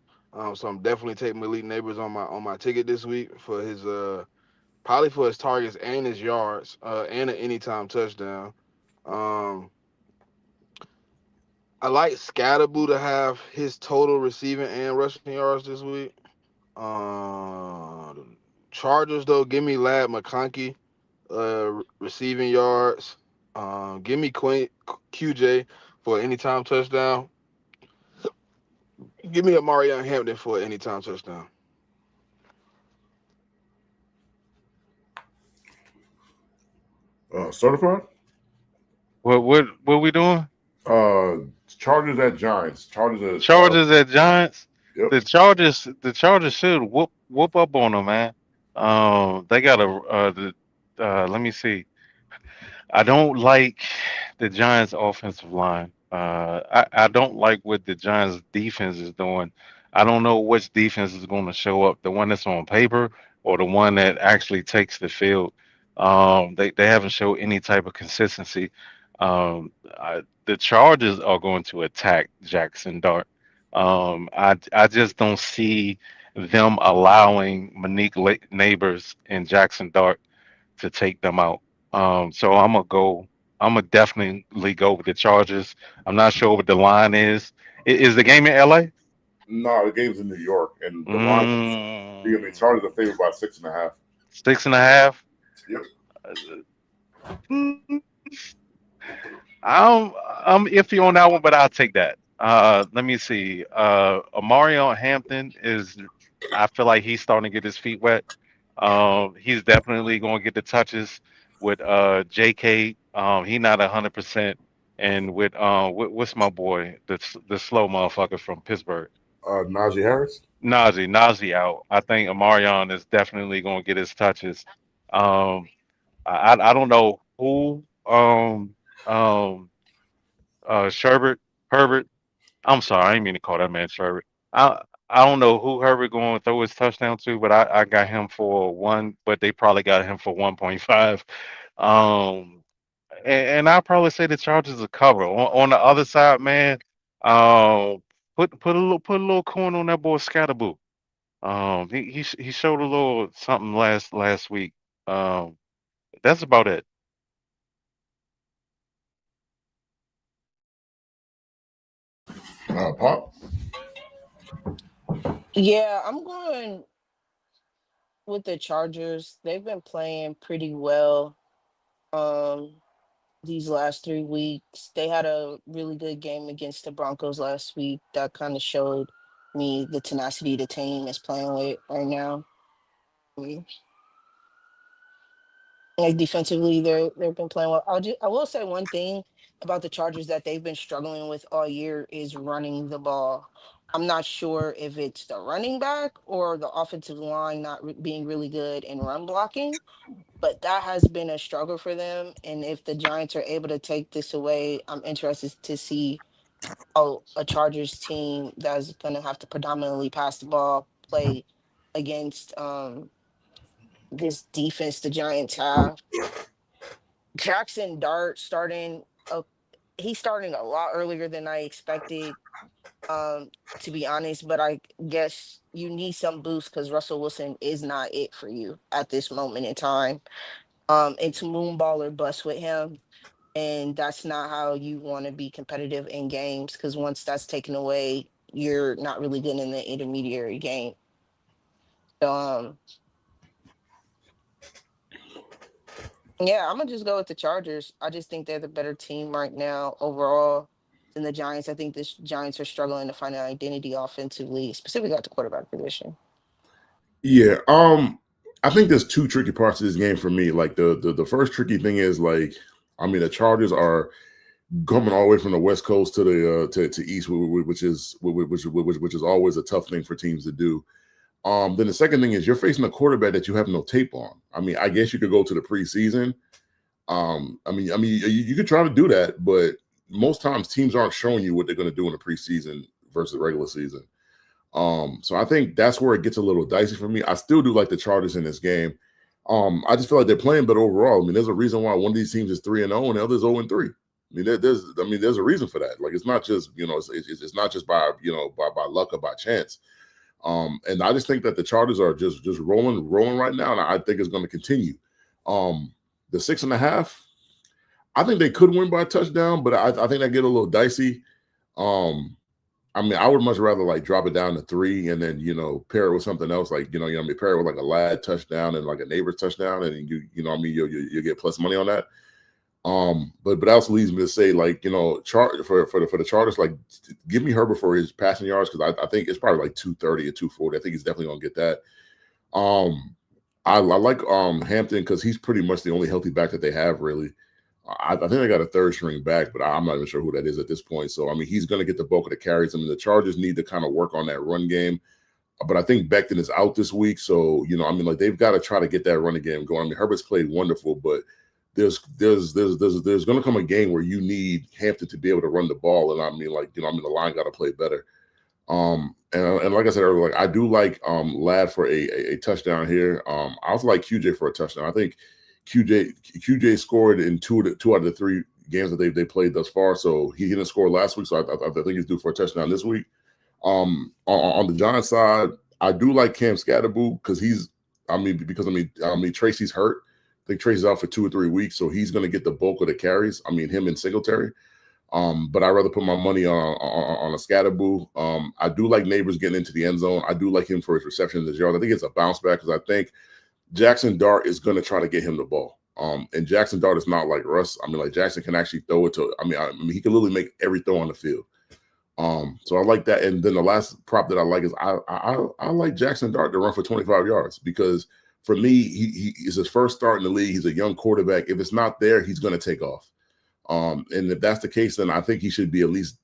So I'm definitely taking Elite Neighbors on my ticket this week for his probably for his targets and his yards and an anytime touchdown. Um, I like Scatterboo to have his total receiving and rushing yards this week. Uh, Chargers though, give me Lad McConkey receiving yards. Give me QJ for anytime touchdown. Give me a Marion Hampton for an anytime touchdown. Certified. What we doing? Uh, Chargers at Giants. Chargers at Chargers at Giants. yep. The Chargers should whoop up on them, man. They got let me see. I don't like the Giants' offensive line. I don't like what the Giants' defense is doing. I don't know which defense is going to show up, the one that's on paper or the one that actually takes the field. They haven't shown any type of consistency. The Chargers are going to attack Jackson Dart. I just don't see them allowing Neighbors and Jackson Dart to take them out. So I'm gonna go. I'm gonna definitely go with the Chargers. I'm not sure what the line is. Is the game in LA? No, the game's in New York, and the line is the Mm, Chargers are favored by 6.5. 6.5. Yep. Mm, I'm I'm iffy on that one, but I'll take that. Let me see. Amarion Hampton is. I feel like he's starting to get his feet wet. He's definitely going to get the touches with JK. He not 100%, and with what's my boy, the slow motherfucker from Pittsburgh, Najee Harris. Najee out. I think Amarion is definitely going to get his touches. Um, I don't know who um Sherbert Herbert. I'm sorry, I didn't mean to call that man Sherbert. I don't know who Herbert going to throw his touchdown to, but I got him for one, but they probably got him for 1.5. Um, and I'll probably say the Chargers are cover. On the other side, man, put a little coin on that boy Scatterboo. He showed a little something last week. Um, that's about it. Pop. Yeah, I'm going with the Chargers. They've been playing pretty well um these last 3 weeks. They had a really good game against the Broncos last week that kind of showed me the tenacity the team is playing with right now. Mm, Like defensively, they've been playing well. I will say one thing about the Chargers that they've been struggling with all year is running the ball. I'm not sure if it's the running back or the offensive line not being really good in run blocking, but that has been a struggle for them. And if the Giants are able to take this away, I'm interested to see how a Chargers team that's going to have to predominantly pass the ball play against this defense the Giants have. Jackson Dart starting, he's starting a lot earlier than I expected. Um, to be honest, but I guess you need some boost because Russell Wilson is not it for you at this moment in time. It's moonball or bust with him. And that's not how you want to be competitive in games because once that's taken away, you're not really good in the intermediary game. So, yeah, I'm gonna just go with the Chargers. I just think they're the better team right now overall than the Giants. I think the Giants are struggling to find an identity offensively, specifically at the quarterback position. Yeah. I think there's two tricky parts of this game for me. Like the first tricky thing is like, I mean, the Chargers are coming all the way from the West Coast to the to East, which is always a tough thing for teams to do. Then the second thing is you're facing a quarterback that you have no tape on. I mean, I guess you could go to the preseason. You could try to do that, but most times teams aren't showing you what they're going to do in the preseason versus regular season. So I think that's where it gets a little dicey for me. I still do like the Chargers in this game. I just feel like they're playing better overall. I mean, there's a reason why one of these teams is 3-0 and the other is 0-3. There's a reason for that. Like, it's not just it's not just by by luck or by chance. And I just think that the Chargers are just rolling right now, and I think it's going to continue. The 6.5, I think they could win by a touchdown, but I think that get a little dicey. I mean, I would much rather like drop it down to 3 and then pair it with something else, like pair it with like a lad touchdown and like a neighbor's touchdown, and you get plus money on that. But that also leads me to say, like, for the Chargers, like, give me Herbert for his passing yards, because I think it's probably like 230 or 240. I think he's definitely gonna get that. I like Hampton because he's pretty much the only healthy back that they have, really. I think they got a third string back, but I'm not even sure who that is at this point. So I mean, he's going to get the bulk of the carries. I mean, the Chargers need to kind of work on that run game, but I think Becton is out this week, so I mean, like, they've got to try to get that running game going. I mean, Herbert's played wonderful, but there's going to come a game where you need Hampton to be able to run the ball, and I mean, like, the line got to play better. And like I said earlier, like, I do like Ladd for a touchdown here. I also like QJ for a touchdown. I think QJ scored in two out of the 3 games that they played thus far, so he didn't score last week, so I think he's due for a touchdown this week. On the Giants side, I do like Cam Scatterboot because Tracy's hurt. I think Tracy's out for 2 or 3 weeks, so he's going to get the bulk of the carries. I mean, him and Singletary. But I'd rather put my money on a Scatterboo. I do like Neighbors getting into the end zone. I do like him for his reception in his yard. I think it's a bounce back because I think Jackson Dart is going to try to get him the ball. And Jackson Dart is not like Russ. I mean, like, Jackson can actually throw it to. I mean, he can literally make every throw on the field. So I like that. And then the last prop that I like is I like Jackson Dart to run for 25 yards because for me, he is his first start in the league. He's a young quarterback. If it's not there, he's going to take off. And if that's the case, then I think he should be at least.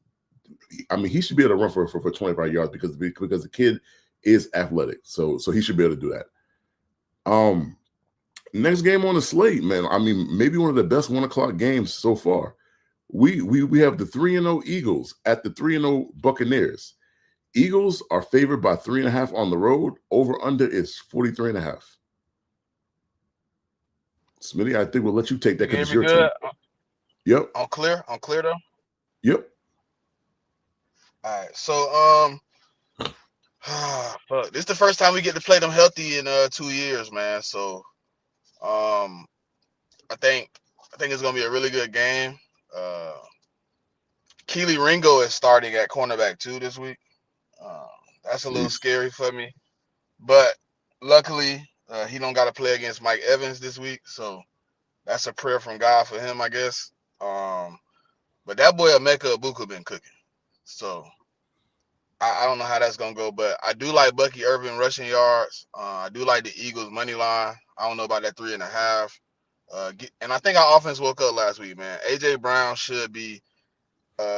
I mean, he should be able to run for 25 yards because the kid is athletic. So he should be able to do that. Next game on the slate, man. I mean, maybe one of the best 1:00 games so far. We have the 3-0 Eagles at the 3-0 Buccaneers. Eagles are favored by 3.5 on the road. Over under is 43.5. Smitty, I think we'll let you take that You because hear it's me your good? team. Yep. I'm clear. I'm clear though. Yep. All right. So fuck. This is the first time we get to play them healthy in 2 years, man. So I think it's gonna be a really good game. Keely Ringo is starting at cornerback too this week. Uh, that's a little Jeez. scary for me, but luckily he don't got to play against Mike Evans this week, so that's a prayer from God for him, I guess. But that boy Emeka Ibuka been cooking, so I don't know how that's gonna go, but I do like Bucky Irvin rushing yards. I do like the Eagles money line. I don't know about that 3.5. And I think our offense woke up last week, man. AJ Brown should be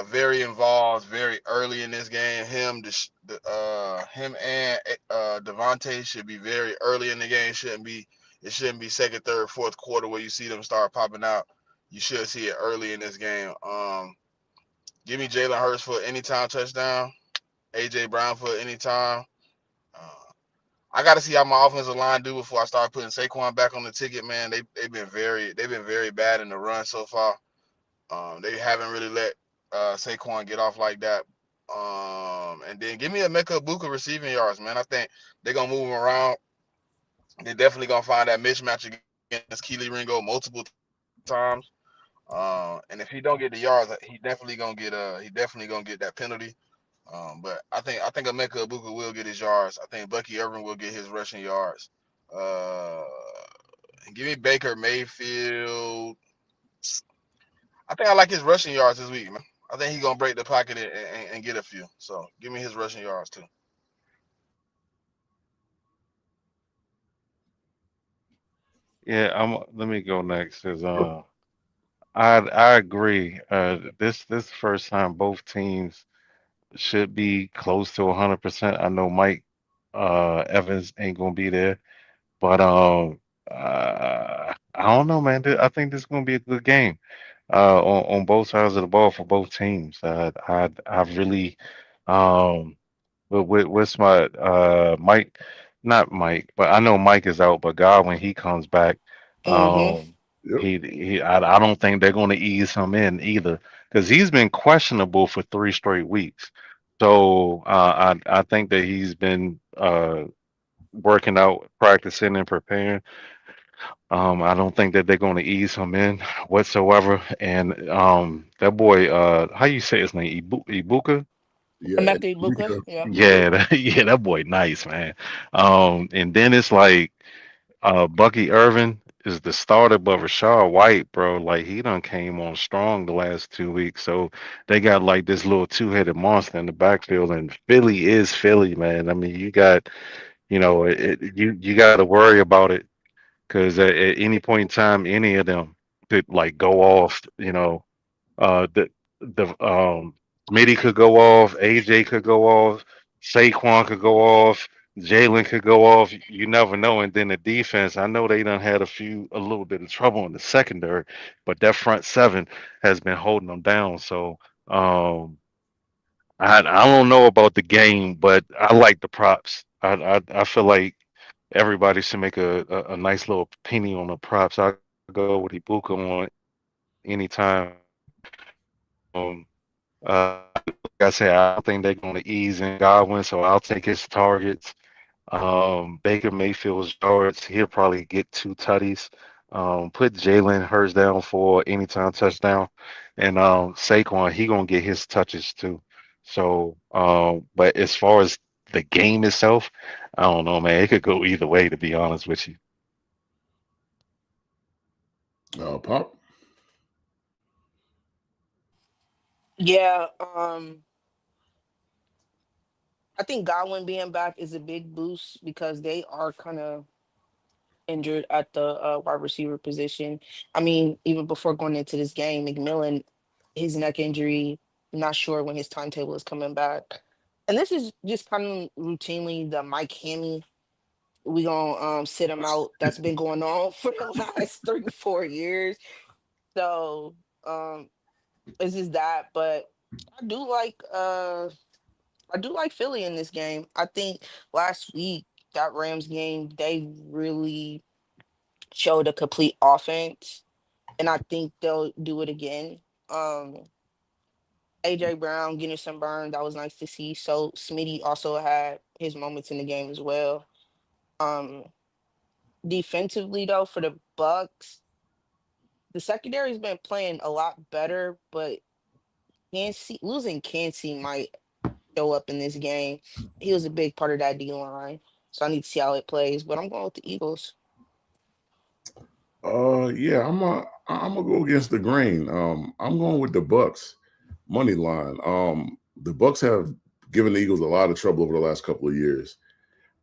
very involved very early in this game. Him and Devontae should be very early in the game. It shouldn't be second, third, fourth quarter where you see them start popping out. You should see it early in this game. Give me Jalen Hurts for anytime touchdown. AJ Brown for anytime. Uh, I got to see how my offensive line do before I start putting Saquon back on the ticket, man. They've been very bad in the run so far. They haven't really let Saquon get off like that. And then give me a Mecca Buka receiving yards, man. I think they're gonna move him around. They're definitely gonna find that mismatch against Keely Ringo multiple times. And if he don't get the yards, he definitely gonna get that penalty. But I think Emeka Ibuka will get his yards. I think Bucky Irvin will get his rushing yards. Uh, and give me Baker Mayfield. I think I like his rushing yards this week, man. I think he's gonna break the pocket and get a few. So give me his rushing yards too. Yeah, let me go next. I agree. This first time both teams should be close to 100%. I know Mike Evans ain't gonna be there, but I don't know, man. I think this is gonna be a good game on both sides of the ball for both teams. I really um what's my Mike? not Mike, but I know Mike is out, but God, when he comes back, Mm-hmm. um, Yep. I don't think they're going to ease him in either because he's been questionable for 3 straight weeks. So I think that he's been working out, practicing, and preparing. I don't think that they're going to ease him in whatsoever. And that boy, how you say his name, Ibuka? Yeah, and Emeka Ibuka, Mika. yeah. Yep. Yeah, yeah, that boy nice, man. And then it's like Bucky Irvin is the starter, but Rashad White, bro, like he done came on strong the last 2 weeks. So they got like this little two-headed monster in the backfield, and Philly is Philly, man. I mean, you got, you got to worry about it because at any point in time, any of them could like go off, the Smitty could go off, AJ could go off, Saquon could go off, Jalen could go off. You never know. And then the defense, I know they done had a little bit of trouble in the secondary, but that front seven has been holding them down. So um, I don't know about the game, but I like the props. I feel like everybody should make a nice little penny on the props. I go with Ibuka on anytime. Um, like I said, I don't think they're going to ease in Godwin, so I'll take his targets. Baker Mayfield's yards, he'll probably get 2 tutties. Put Jalen Hurts down for anytime touchdown, and Saquon he gonna get his touches too. So, but as far as the game itself, I don't know, man. It could go either way, to be honest with you. Pop. Yeah, I think Godwin being back is a big boost because they are kind of injured at the wide receiver position. I mean, even before going into this game, McMillan, his neck injury, not sure when his timetable is coming back. And this is just kind of routinely the Mike Hammy. We gonna sit him out. That's been going on for the last 3 to 4 years. So it's just that. But I do like I do like Philly in this game. I think last week that Rams game, they really showed a complete offense, and I think they'll do it again. Um, AJ Brown getting some burn, that was nice to see. So Smitty also had his moments in the game as well. Um, Defensively though, for the Bucks, the secondary's been playing a lot better, but losing Cansey might show up in this game. He was a big part of that D line, so I need to see how it plays. But I'm going with the Eagles. Yeah, I'm gonna go against the grain. I'm going with the Bucks money line. The Bucks have given the Eagles a lot of trouble over the last couple of years.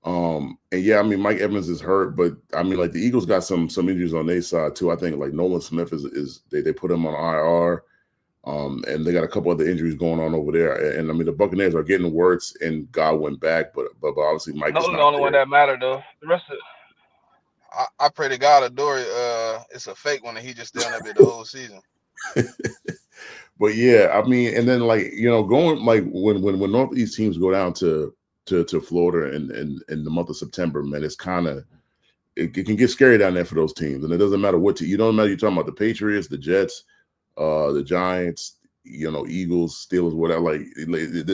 And yeah, I mean Mike Evans is hurt, but I mean like the Eagles got some injuries on their side too. I think like Nolan Smith is they put him on IR. And they got a couple other injuries going on over there. And I mean the Buccaneers are getting Wirtz and Godwin back, but obviously Mike is Nolan the not only one there. that matter though. The rest of I pray to God Adore it's a fake one and he just stay on that bit the whole season. But yeah, I mean, and then like going like when Northeast teams go down to Florida in the month of September, man, it's kind of it can get scary down there for those teams, and it doesn't matter what team. You don't matter. You're talking about the Patriots, the Jets, the Giants, Eagles, Steelers, whatever.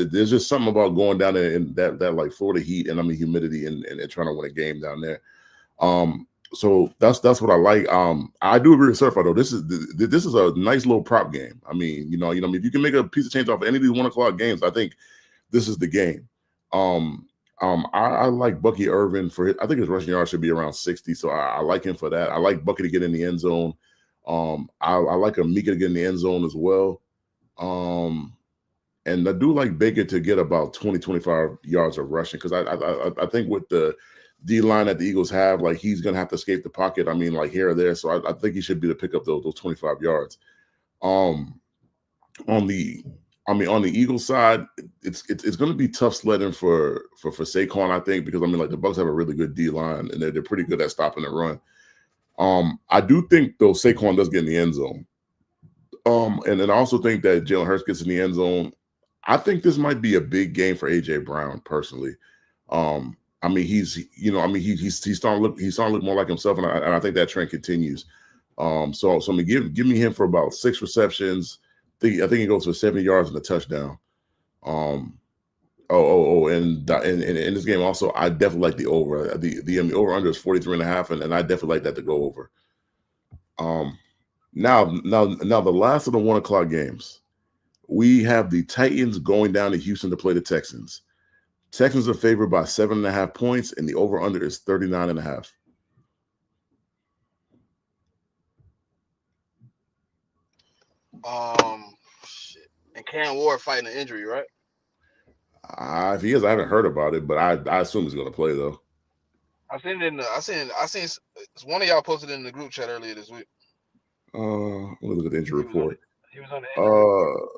There's just something about going down there in that like Florida heat and I mean humidity and trying to win a game down there. So that's what I like. I do agree with Surfer though. This is a nice little prop game. I mean, if you can make a piece of change off any of these 1 o'clock games, I think this is the game. I like Bucky Irvin I think his rushing yard should be around 60. So I like him for that. I like Bucky to get in the end zone. I like Mika to get in the end zone as well. And I do like Baker to get about 20-25 yards of rushing because I think with the D line that the Eagles have, like he's gonna have to escape the pocket. I mean, like here or there. So I think he should be to pick up those 25 yards. Um, on the on the Eagles side, it's going to be tough sledding for Saquon, I think, because I mean, like the Bucks have a really good D line and they're pretty good at stopping the run. I do think though Saquon does get in the end zone. And then I also think that Jalen Hurts gets in the end zone. I think this might be a big game for AJ Brown personally. I mean, he's starting to look more like himself, and I think that trend continues. So I mean, give me him for about 6 receptions. I think he goes for 70 yards and a touchdown. And in this game also, I definitely like the over. The over under is 43.5, and I definitely like that to go over. Now the last of the 1:00 games, we have the Titans going down to Houston to play the Texans. Texans are favored by 7.5 points, and the over under is 39.5. Shit. And Cam Ward fighting an injury, right? If he is, I haven't heard about it, but I assume he's going to play though. I seen it in I seen one of y'all posted it in the group chat earlier this week. Let me look at the injury report. He was on the injury report.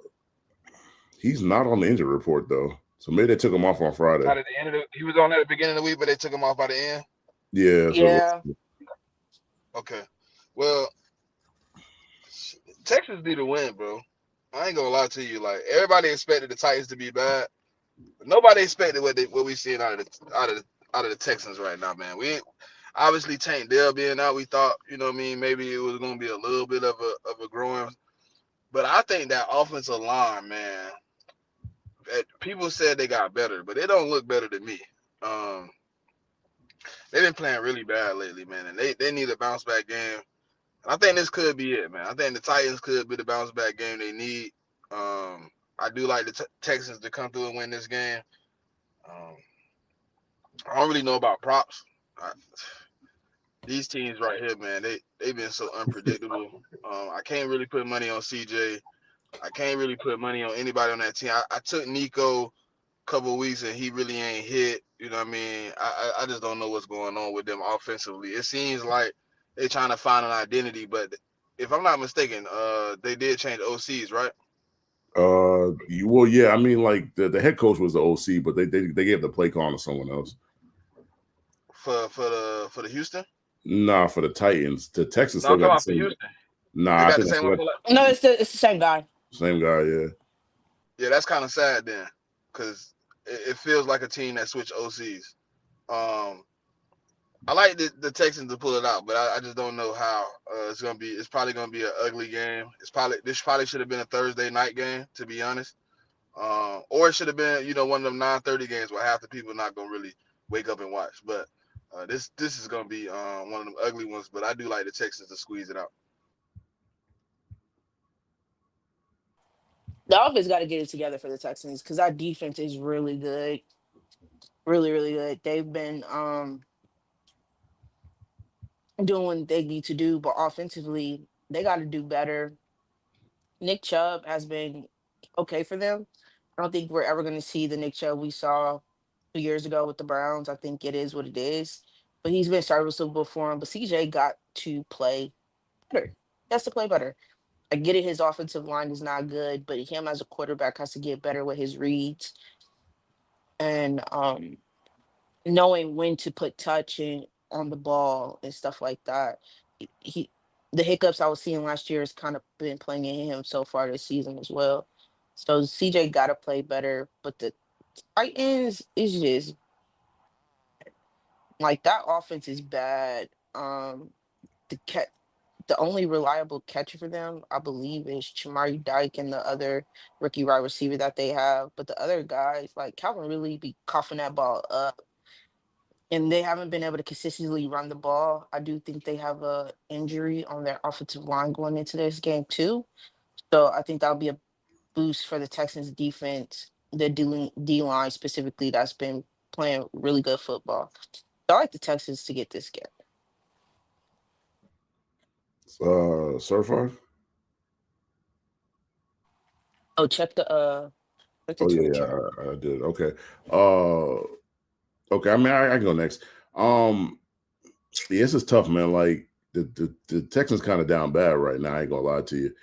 He's not on the injury report though, so maybe they took him off on Friday. Not at the end of he was on there at the beginning of the week, but they took him off by the end. Yeah. Yeah. Okay. Well, Texas need to win, bro. I ain't gonna lie to you. Like everybody expected the Titans to be bad, but nobody expected what we seeing out of the Texans right now, man. We ain't, obviously Tank Dell being out. We thought, you know what I mean, maybe it was gonna be a little bit of a growing, but I think that offensive line, man. People said they got better, but they don't look better than me. They've been playing really bad lately, man, and they need a bounce back game. I think this could be it, man. I think the Titans could be the bounce back game they need. I do like the Texans to come through and win this game. I don't really know about props. These teams right here, man, they've been so unpredictable. I can't really put money on CJ. I can't really put money on anybody on that team. I took Nico a couple of weeks and he really ain't hit. You know what I mean? I just don't know what's going on with them offensively. It seems like they're trying to find an identity, but if I'm not mistaken, they did change OCs, right? Well, yeah. I mean, like the head coach was the OC, but they gave the play call to someone else. For the Houston? Nah, for the Titans. The Texans No, still got the same. Houston. Nah, I think no, it's the same guy. Same guy, yeah. Yeah, that's kind of sad then, because it feels like a team that switched OCs. I like the Texans to pull it out, but I just don't know how it's gonna be. It's probably gonna be an ugly game. This probably should have been a Thursday night game, to be honest, or it should have been one of them 9:30 games where half the people not gonna really wake up and watch. But this is gonna be one of them ugly ones. But I do like the Texans to squeeze it out. The offense got to get it together for the Texans because our defense is really good, really, really good. They've been doing what they need to do, but offensively, they got to do better. Nick Chubb has been okay for them. I don't think we're ever going to see the Nick Chubb we saw 2 years ago with the Browns. I think it is what it is, but he's been serviceable for him. But CJ got to play better. He has to play better. I get it. His offensive line is not good, but him as a quarterback has to get better with his reads and knowing when to put touch in on the ball and stuff like that. He the hiccups I was seeing last year has kind of been playing in him so far this season as well. So CJ got to play better, but the Titans is just like that offense is bad. The cat. The only reliable catcher for them, I believe, is Chamari Dyke and the other rookie wide receiver that they have. But the other guys, like Calvin, really be coughing that ball up, and they haven't been able to consistently run the ball. I do think they have a injury on their offensive line going into this game too. So I think that'll be a boost for the Texans defense, the D line specifically that's been playing really good football. So I like the Texans to get this game. Certified? Oh, check the Twitter chat. I did. Okay. Okay. I mean, I can go next. Yeah, this is tough, man. Like the Texans kind of down bad right now. I ain't gonna lie to you.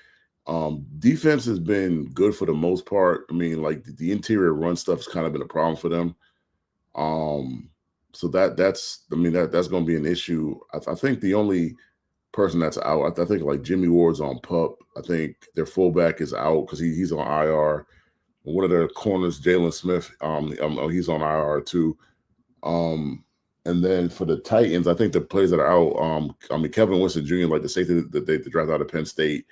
Defense has been good for the most part. I mean, like the interior run stuff has kind of been a problem for them. So that's gonna be an issue. I think the only person that's out, I think like Jimmy Ward's on PUP. I think their fullback is out because he's on IR. One of their corners, Jalen Smith, he's on IR too. Um, and then for the Titans, I think the players that are out, Kevin Winston Jr., like the safety that they drafted out of Penn State,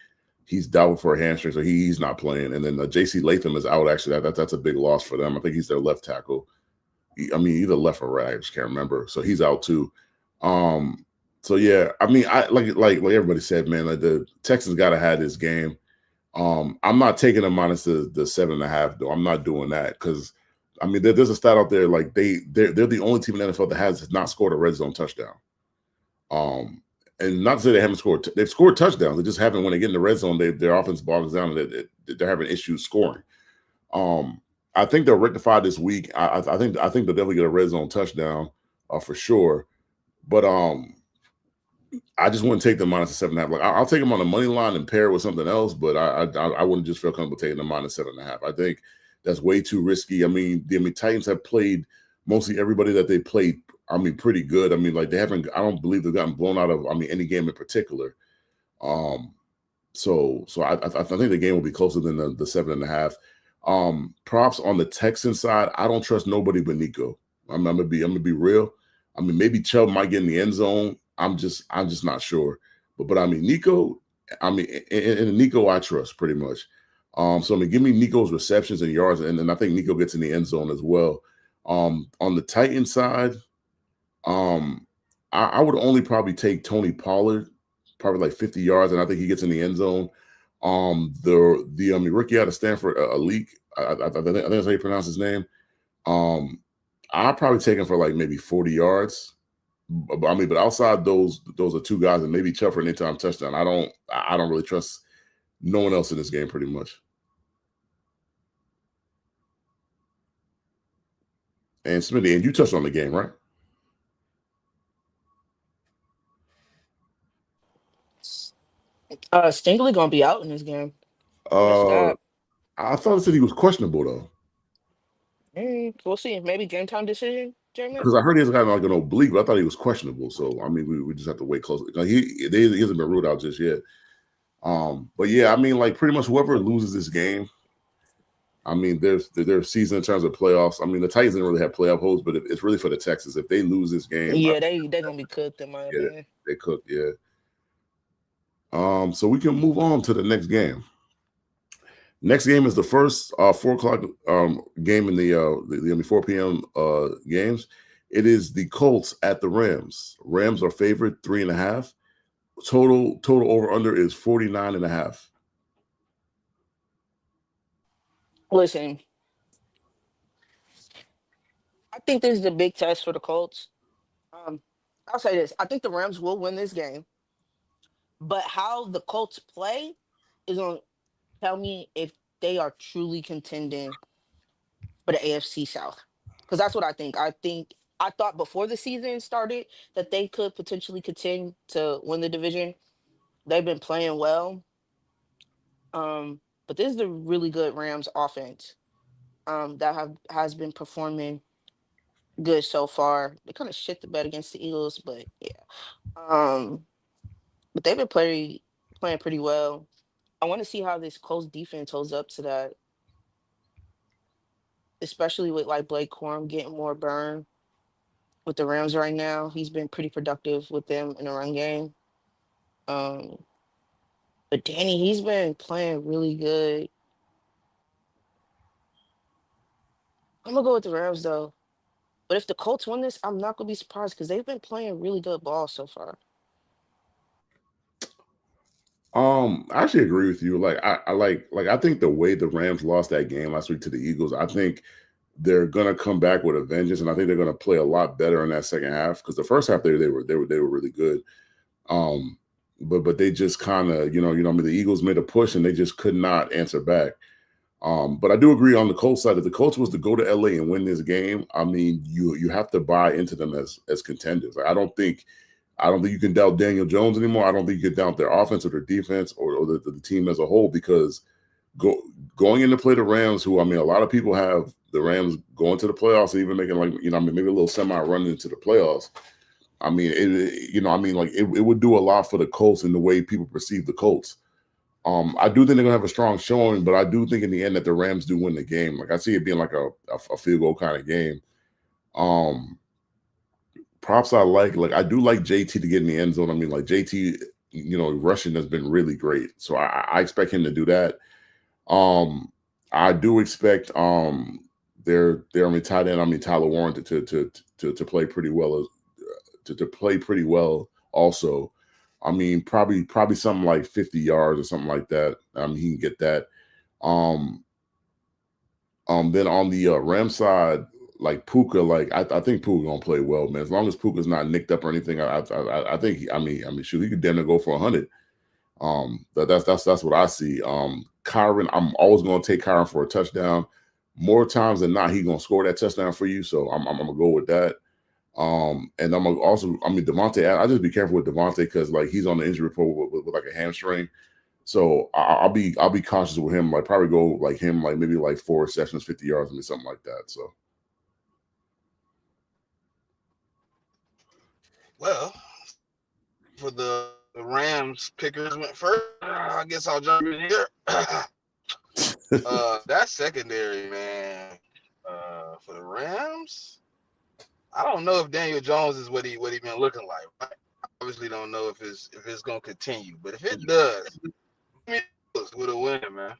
he's doubtful for a hamstring, so he's not playing. And then J.C. Latham is out. Actually, that's a big loss for them. I think he's their left tackle. Either left or right. I just can't remember. So he's out too. So yeah, I like everybody said, man. Like the Texans got to have this game. I'm not taking them minus the 7.5 though. I'm not doing that because there's a stat out there like they're the only team in the NFL that has not scored a red zone touchdown. And not to say they haven't scored. They've scored touchdowns. They just haven't when they get in the red zone. Their offense bogs down and they're having issues scoring. I think they'll rectify this week. I think they'll definitely get a red zone touchdown for sure. But I just wouldn't take the minus the 7.5. Like I'll take them on the money line and pair with something else, but I wouldn't just feel comfortable taking the minus 7.5. I think that's way too risky. The Titans have played mostly everybody that they played. Pretty good. They haven't. I don't believe they've gotten blown out of. Any game in particular. So I think the game will be closer than the 7.5. Props on the Texan side. I don't trust nobody but Nico. I'm gonna be real. Maybe Chubb might get in the end zone. I'm just not sure. But Nico. And Nico I trust pretty much. So give me Nico's receptions and yards, and then I think Nico gets in the end zone as well. On the Titan side, I would only probably take Tony Pollard, probably like 50 yards, and I think he gets in the end zone. The rookie out of Stanford, Alik, I think that's how you pronounce his name. I'll probably take him for like maybe 40 yards. But outside those are two guys, and maybe Chubb for an anytime touchdown. I don't really trust no one else in this game, pretty much. And Smitty, and you touched on the game, right? Stingley gonna be out in this game. That's that. I thought it said he was questionable though. We'll see. Maybe game time decision, JMIK. Because I heard he's got like an oblique, but I thought he was questionable. So we just have to wait closely. Like, he hasn't been ruled out just yet. But yeah, like pretty much whoever loses this game, their season in terms of playoffs. The Titans didn't really have playoff hopes, but it's really for the Texans. If they lose this game, yeah, they're gonna be cooked in my opinion. They cooked, yeah. So we can move on to the next game. Next game is the first 4:00 game in the 4 p.m. Games. It is the Colts at the Rams. Rams are favored 3.5. Total over under is 49.5. Listen, I think this is a big test for the Colts. I'll say this: I think the Rams will win this game, but how the Colts play is gonna tell me if they are truly contending for the AFC South. Because that's what I think. I thought before the season started that they could potentially contend to win the division. They've been playing well. But this is a really good Rams offense that has been performing good so far. They kind of shit the bed against the Eagles, but yeah. But they've been playing pretty well. I want to see how this Colts defense holds up to that, especially with like Blake Corum getting more burn with the Rams right now. He's been pretty productive with them in the run game. But Danny, he's been playing really good. I'm gonna go with the Rams though. But if the Colts win this, I'm not gonna be surprised because they've been playing really good ball so far. I actually agree with you. Like I think the way the Rams lost that game last week to the Eagles, I think they're gonna come back with a vengeance, and I think they're gonna play a lot better in that second half because the first half they were really good. But they just kind of the Eagles made a push and they just could not answer back. But I do agree on the Colts side. If the Colts was to go to LA and win this game, you have to buy into them as contenders. Like, I don't think you can doubt Daniel Jones anymore. I don't think you can doubt their offense or their defense or the team as a whole because going in to play the Rams, who a lot of people have the Rams going to the playoffs and even making maybe a little semi run into the playoffs. It would do a lot for the Colts in the way people perceive the Colts. I do think they're gonna have a strong showing, but I do think in the end that the Rams do win the game. Like I see it being like a field goal kind of game. props I like I do like JT to get in the end zone. I mean, like JT, rushing has been really great. So I expect him to do that. I do expect tight end. I mean Tyler Warren to play pretty well to play pretty well also. I mean probably something like 50 yards or something like that. I mean he can get that. Then on the Ram side, like Puka, like I think Puka gonna play well, man. As long as Puka's not nicked up or anything, I think shoot, he could damn near go for 100. That's what I see. Kyron, I'm always gonna take Kyron for a touchdown. More times than not, he gonna score that touchdown for you. So I'm gonna go with that. And I'm gonna also, Devontae, I just be careful with Devontae because like he's on the injury report with like a hamstring. So I'll be cautious with him. Like probably go like him, like maybe like 4 receptions, 50 yards, something like that. So. Well, for the Rams pickers went first. I guess I'll jump in here. That secondary, man. For the Rams, I don't know if Daniel Jones is what he been looking like. I obviously don't know if it's gonna continue, but if it does, with a win, man.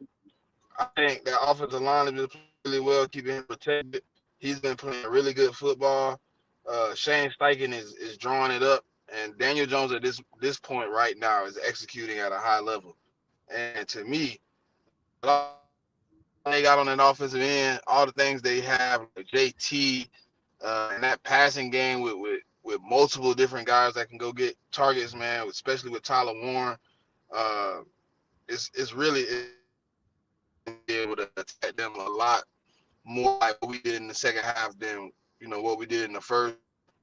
I think that offensive line has been playing really well, keeping him protected. He's been playing really good football. Shane Steichen is drawing it up, and Daniel Jones at this point right now is executing at a high level. And to me, they got on an offensive end, all the things they have, like JT, and that passing game with multiple different guys that can go get targets, man. Especially with Tyler Warren, it's really be able to attack them a lot more like what we did in the second half than what we did in the first.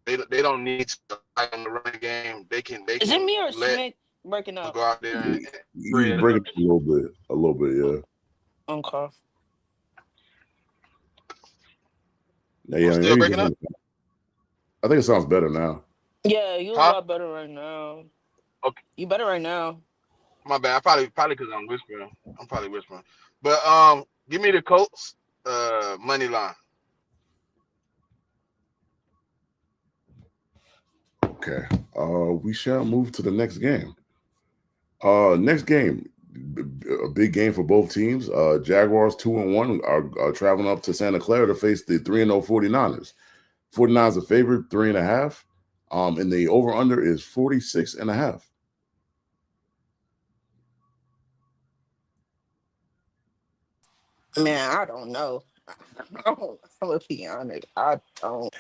They don't need to fight on the running game. They can Is it me or let Smith breaking up? go out there and You break it a little bit, yeah. Okay. Yeah, still breaking up. I think it sounds better now. Yeah, you a lot better right now. Okay, you better right now. My bad. Probably because I'm whispering. I'm probably whispering. But give me the Colts money line. Okay. We shall move to the next game. Next game, a big game for both teams. Jaguars 2-1 are traveling up to Santa Clara to face the 3-0 49ers. 49ers are favored 3.5. And the over-under is 46.5. Man, I don't know. I'm gonna be honest. I don't.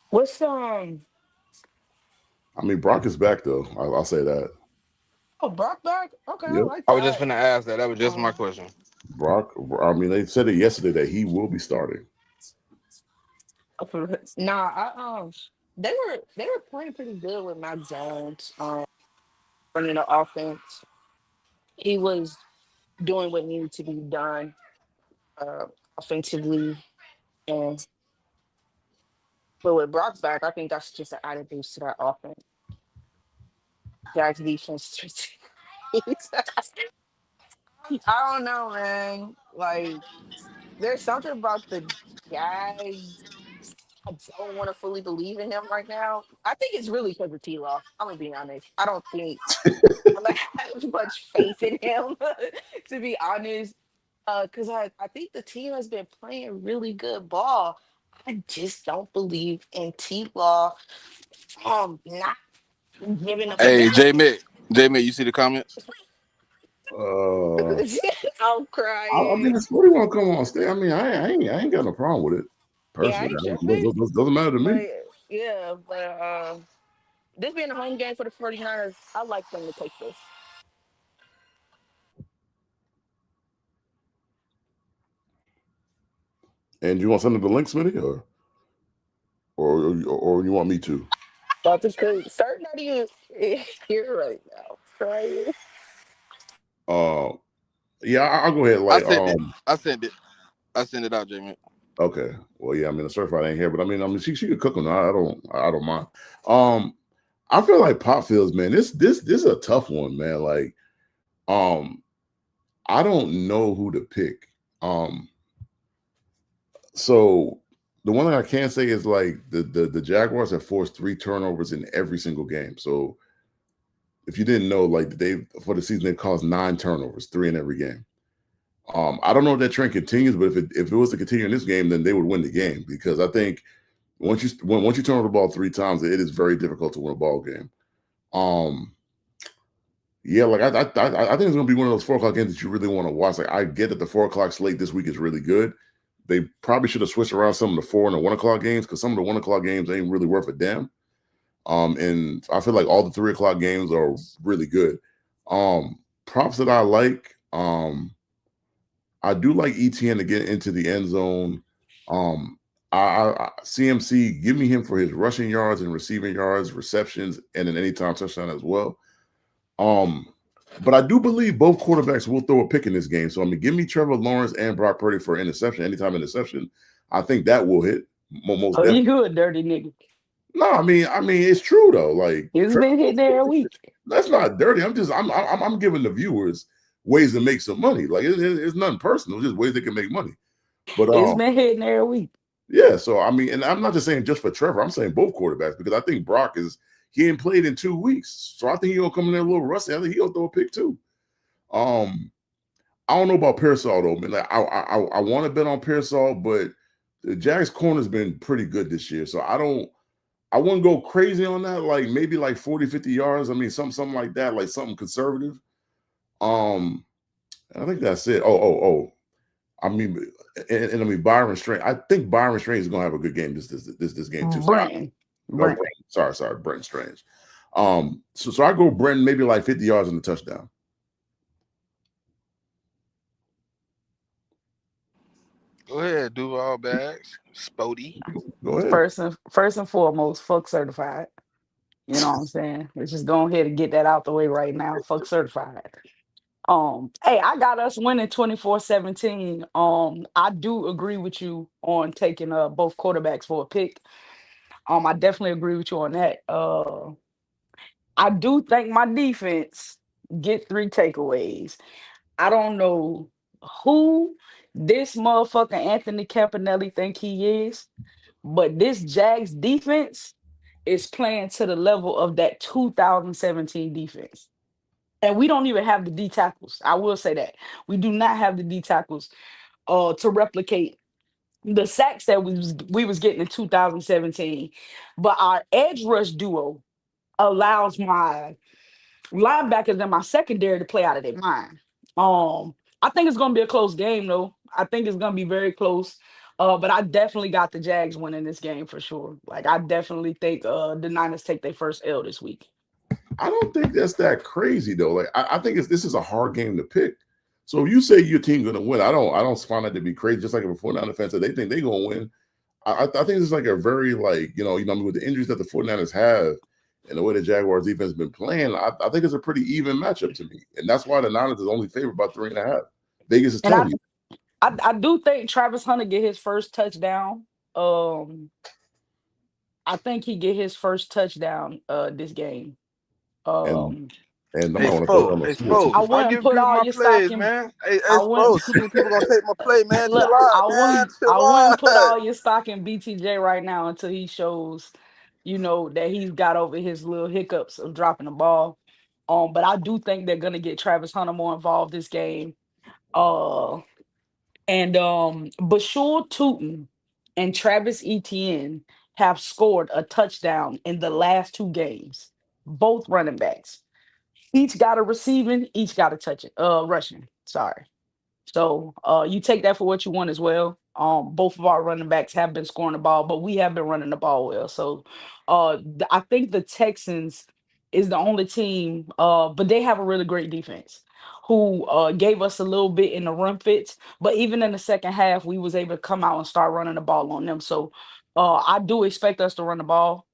What's Brock is back though. I'll say that. Oh, Brock back? Okay, Yep. I like that. I was just gonna ask that. That was just my question. Brock. They said it yesterday that he will be starting. Nah, they were playing pretty good with Mac Jones. Running the offense. He was doing what needed to be done offensively, and but with Brock back, I think that's just an added boost to that offense. Jack's defense. I don't know, man. Like, there's something about the Jags. I don't want to fully believe in him right now. I think it's really because of T-Law. I'm gonna be honest. I don't think I like have much faith in him, to be honest. Because I think the team has been playing really good ball. I just don't believe in T-Law. Not giving up. Hey, JMIK, you see the comments? I'm I crying. mean, if Smitty want to come on stage, I ain't got no problem with it. Yeah, I Personally, ain't tripping. doesn't matter to me. But this being a home game for the 49ers, I like them to take this. And you want to send the link, Smitty, or you want me to? But it's good. Certain not even here right now. Right? Yeah, I'll go ahead. Like, I sent it out, JMIK. Okay. Well, yeah. The certified ain't here, but she could cook them. I don't mind. I feel like Pop Fields, man. This is a tough one, man. Like, I don't know who to pick. So the one thing I can say is like the Jaguars have forced 3 turnovers in every single game. So if you didn't know, like they for the season they've caused 9 turnovers, 3 in every game. I don't know if that trend continues, but if it was to continue in this game, then they would win the game because I think once you turn over the ball 3 times, it is very difficult to win a ball game. Um, yeah, like I think it's gonna be one of those 4 o'clock games that you really want to watch. Like I get that the 4 o'clock slate this week is really good. They probably should have switched around some of the 4 and the 1 o'clock games because some of the 1 o'clock games ain't really worth a damn. And I feel like all the 3 o'clock games are really good. Props that I like. I do like ETN to get into the end zone. CMC, give me him for his rushing yards and receiving yards, receptions, and an anytime touchdown as well. But I do believe both quarterbacks will throw a pick in this game. So I mean, give me Trevor Lawrence and Brock Purdy for interception, anytime interception. I think that will hit most Oh, definitely. you a dirty nigga. No, I mean, it's true though. Like It's been hitting every week. that's not dirty. I'm giving the viewers ways to make some money. Like it's nothing personal, it's just ways they can make money. But It's been hitting every week. yeah, so I mean, and I'm not just saying just for Trevor, I'm saying both quarterbacks because I think Brock he ain't played in 2 weeks. So I think he'll come in there a little rusty. I think he'll throw a pick too. I don't know about Pearsall though, man. Like I want to bet on Pearsall, but the Jags corner's been pretty good this year. So I wouldn't go crazy on that, like maybe like 40, 50 yards. I mean, something like that, like something conservative. I think that's it. Oh. I mean, and I mean Byron Strange. I think Byron Strange is gonna have a good game this game too. Brent. Sorry, Brent Strange. So I go Brent maybe like 50 yards in the touchdown. Go ahead, Duval Bags, Spody. Go ahead. First and foremost, fuck certified. You know what I'm saying? Let's just go ahead and get that out the way right now. Fuck certified. Hey, I got us winning 24-17. I do agree with you on taking both quarterbacks for a pick. I definitely agree with you on that. I do think my defense get 3 takeaways. I don't know who this motherfucker Anthony Campanelli think he is, but this Jags defense is playing to the level of that 2017 defense. And we don't even have the D tackles. I will say that. We do not have the D tackles to replicate the sacks that we was getting in 2017. But our edge rush duo allows my linebackers and my secondary to play out of their mind. I think it's gonna be a close game though. I think it's gonna be very close. But I definitely got the Jags winning this game for sure. Like I definitely think the Niners take their first L this week. I don't think that's that crazy though. Like I think this is a hard game to pick. So if you say your team's gonna win, I don't find that to be crazy. Just like if a 49er fan said they think they're gonna win, I think it's like a very like I mean, with the injuries that the 49ers have and the way the Jaguars defense has been playing, I think it's a pretty even matchup to me, and that's why the Niners is only favored by 3.5. Vegas is And telling you. I do think Travis Hunter get his first touchdown. I think he get his first touchdown this game. And I'm Hey, gonna put Spo, on hey, the Spo, I before I wouldn't give put people all my your stock plays, in. man. Hey, I Spo, wouldn't too many people gonna take my play, man. Chill look. out, man. I Chill wouldn't put out. all your stock in BTJ right now until he shows, that he's got over his little hiccups of dropping the ball. But I do think they're gonna get Travis Hunter more involved this game. Uh, and Bashul Tootin and Travis Etienne have scored a touchdown in the last 2 games. Both running backs. Each got a receiving, each got a rushing. Sorry. So you take that for what you want as well. Both of our running backs have been scoring the ball, but we have been running the ball well. So I think the Texans is the only team, but they have a really great defense who gave us a little bit in the run fits. But even in the second half, we was able to come out and start running the ball on them. So I do expect us to run the ball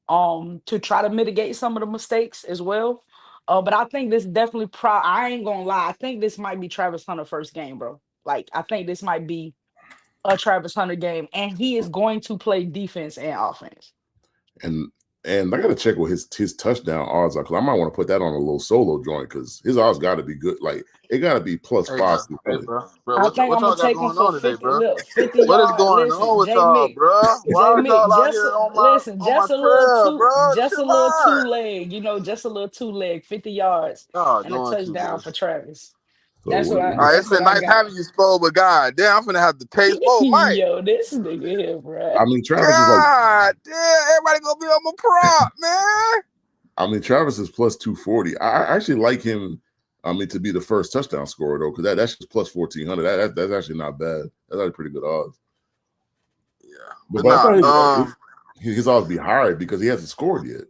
to try to mitigate some of the mistakes as well. But I think this definitely I ain't gonna lie. I think this might be Travis Hunter first game, bro. Like I think this might be a Travis Hunter game, and he is going to play defense and offense. And And I got to check what his touchdown odds are, because I might want to put that on a little solo joint, because his odds got to be good. Like, it got to be plus Hey, five, bro. Hey, 600. bro. I What, think what I'm gonna y'all got take him going for on today, 50. bro? Look, 50 What is yard. going Listen, on with J y'all, Mick, bro? Why J are Mick, y'all out just here on my just a little trail, two, bro? just a Chill little two out. leg. Just a little 2 leg, 50 yards Y'all and a doing too touchdown much. for Travis. So All right, it's That's what been I nice got. having you, Spo, but god damn, I'm finna have to taste Spo, Mike. Yo, this nigga here, bruh. I mean, Travis is like, God damn, everybody gonna be on my prop, man. I mean, Travis is plus 240. I actually like him. I mean, to be the first touchdown scorer though, because that's just plus 1400. That's actually not bad. That's actually pretty good odds. Yeah, But, but I nah, thought his odds be higher because he hasn't scored yet.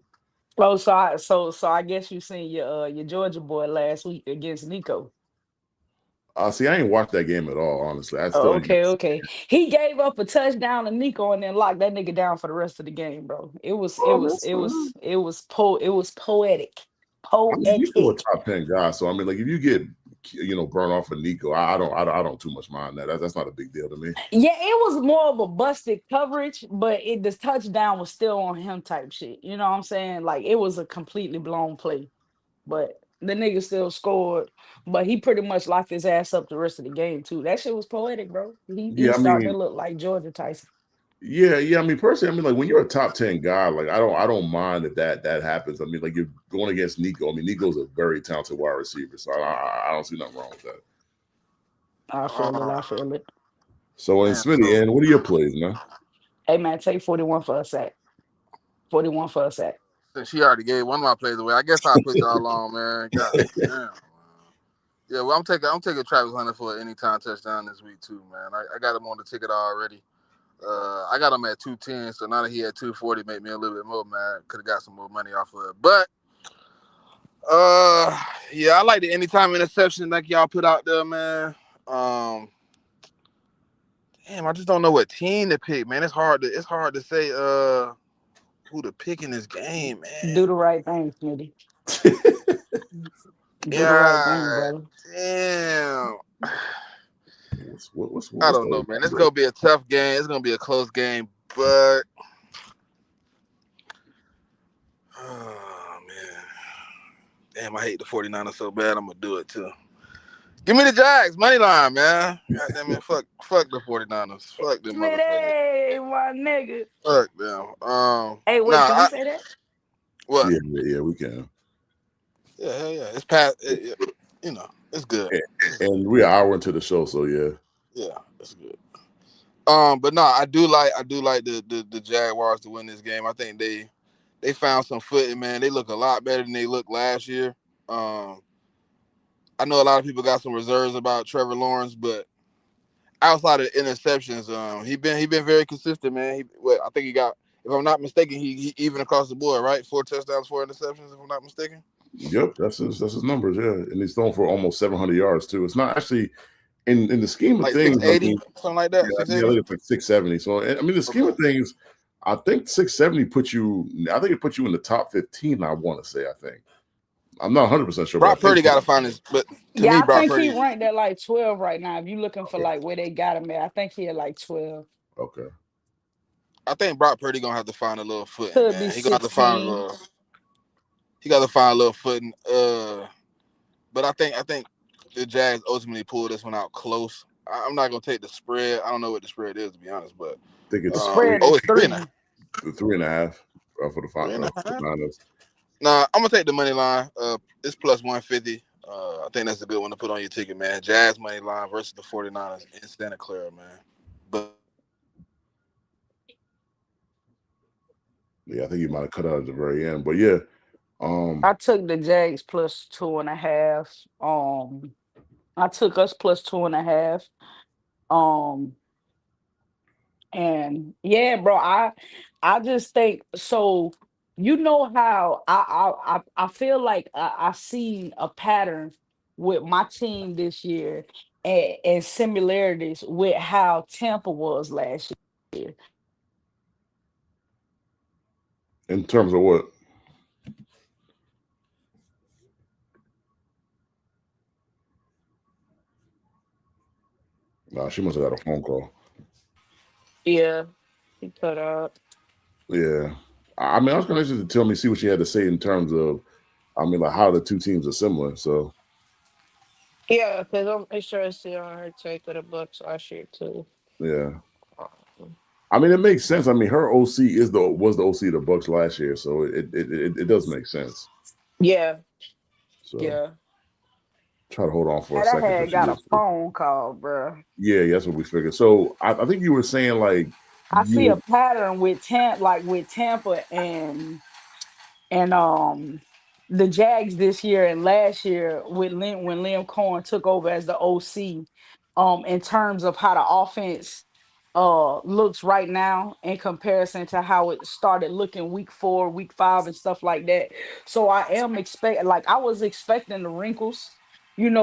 Oh, so I guess you seen your Georgia boy last week against Nico. See, I ain't watched that game at all, honestly. I still Oh, didn't. okay. He gave up a touchdown to Nico and then locked that nigga down for the rest of the game, bro. Oh, that's fine. It was poetic. I mean, Nico a Poetic. top 10 guy, so I mean, like if you get burn off of Nico, I don't too much mind that. That's not a big deal to me. Yeah, it was more of a busted coverage, but the touchdown was still on him type shit. You know what I'm saying? Like it was a completely blown play, but the nigga still scored. But he pretty much locked his ass up the rest of the game too. That shit was poetic, bro. Yeah, He's I starting mean, to look like Georgia Tyson. yeah. I mean, personally, I mean, like when you're a top 10 guy, like I don't mind if that happens. I mean, like you're going against Nico. I mean, Nico's a very talented wide receiver, so I don't see nothing wrong with that. I feel it. I feel it. So, in man. Smitty, and what are your plays, man? Hey man, take 41 for a sack. 41 for a sack. Since she already gave one of my plays away, I guess I'll put y'all on, man. God damn. Man. Yeah, well, I'm taking Travis Hunter for an anytime touchdown this week too, man. I got him on the ticket already. I got him at 210, so now that he at 240, make me a little bit more mad. Could have got some more money off of it, but yeah, I like the anytime interception like y'all put out there, man. Um, damn, I just don't know what team to pick, man. It's hard to say who to pick in this game, man. Do the right thing, Smitty. Do the right thing, God brother. damn. I What's don't the know, over man. It's under? gonna be a tough game. It's gonna be a close game, but oh man. Damn, I hate the 49ers so bad. I'm gonna do it too. Give me the Jags money line, man. God damn it, fuck the 49ers. Fuck them motherfuckers. Smitty, my nigga. Fuck them. Hey, wait, Nah, can we say that? what? Yeah, we can. Yeah, hell yeah. It's past. It's good. And we're an hour into the show, so yeah. Yeah, it's good. But no, I do like the Jaguars to win this game. I think they found some footing, man. They look a lot better than they looked last year. Um, I know a lot of people got some reserves about Trevor Lawrence, but outside of the interceptions, he been very consistent, man. I think he got, if I'm not mistaken, he even across the board, right? 4 touchdowns, 4 interceptions, if I'm not mistaken. Yep, that's his numbers, yeah. And he's thrown for almost 700 yards too. It's not actually in the scheme of Like things. I 680, mean, something like that. yeah, I 680. think it's like 670. So I mean, the scheme Okay. of things, I think 670 puts you. I think it puts you in the top 15. I want to say. I think I'm not 100% sure, but I Brock think. Purdy got to find his. But to Yeah, me, I Brock think he Purdy. ranked at like 12 right now. If you looking for Okay. like where they got him at, I think he at like 12. Okay. I think Brock Purdy gonna have to find a little footing, Could be man. He gonna have to find a 16. little. He got to find a little footing. But I think the Jags ultimately pulled this one out close. I'm not gonna take the spread. I don't know what the spread is to be honest, but I think The it's spread oh, is it's 3.5. 3. 3.5 for the Three and a for the half. Niners. Nah, I'm gonna take the money line. It's plus 150. I think that's a good one to put on your ticket, man. Jazz money line versus the 49ers in Santa Clara, man. But Yeah, I think he might have cut out at the very end, but yeah. I took the Jags plus 2.5. I took us plus 2.5. Um, and yeah, bro, I just think so. You know how I feel like I seen a pattern with my team this year and similarities with how Tampa was last year. In terms of what? Nah, she must have got a phone call. Yeah, he cut out. Yeah. I mean, I was kind of interested to tell me, see what she had to say in terms of, I mean, like how the two teams are similar. So Yeah, because I'm interested on her take of the Bucks last year too. yeah, Um, I mean, it makes sense. I mean, her OC was the OC of the Bucks last year, so it does make sense. Yeah, So yeah. try to hold on for a And I second till had she got a gets through. phone call, bro. Yeah, that's what we figured. So I think you were saying like I see a you pattern with Tampa and the Jags this year and last year with when Liam Cohen took over as the OC, in terms of how the offense looks right now in comparison to how it started looking week 4, week 5 and stuff like that. So I am expect like I was expecting the wrinkles,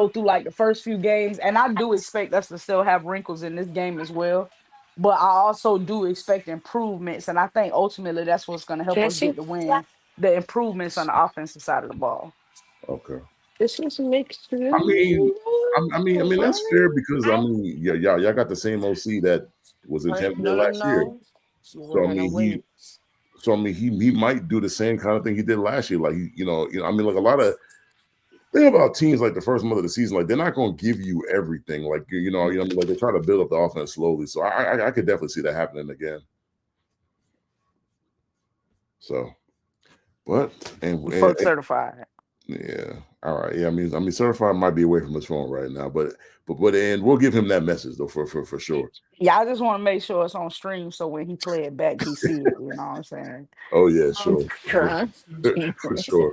through like the first few games, and I do expect us to still have wrinkles in this game as well. But I also do expect improvements, and I think ultimately that's what's going to help Can I us see? get the win, the improvements on the offensive side of the ball. okay. This is mixed. I mean that's fair because I mean yeah, y'all got the same OC that was in Tampa Bay No, no, last year. no. We're So I gonna mean he wait. so I mean he might do the same kind of thing he did last year. Like I mean like a lot of thing about teams like the first month of the season, like they're not going to give you everything. Like I mean, like they try to build up the offense slowly. So I could definitely see that happening again. So, but and Fuck certified. yeah, all right, yeah. I mean, certified might be away from his phone right now, but and we'll give him that message though for sure. Yeah, I just want to make sure it's on stream so when he play it back, he see it. You know what I'm saying? Oh yeah, I'm sure, crying. for sure.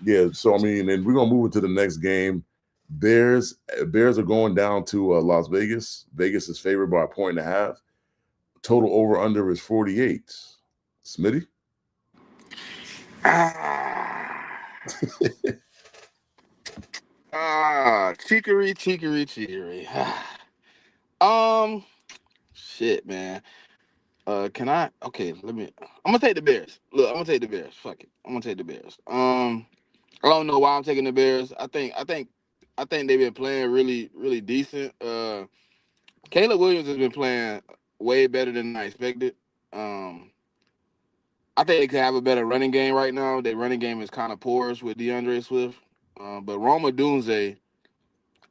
Yeah. So I mean, and we're gonna move into the next game. Bears are going down to Las Vegas. Vegas is favored by 1.5. Total over under is 48. Smitty? Ah, cheekery. um, shit, man. Can I? Okay, let me. I'm gonna take the Bears. Look, I'm gonna take the Bears. Fuck it. I'm gonna take the Bears. I don't know why I'm taking the Bears. I think they've been playing really, really decent. Caleb Williams has been playing way better than I expected. Um, I think they could have a better running game right now. Their running game is kind of porous with DeAndre Swift. But Roma Dunze,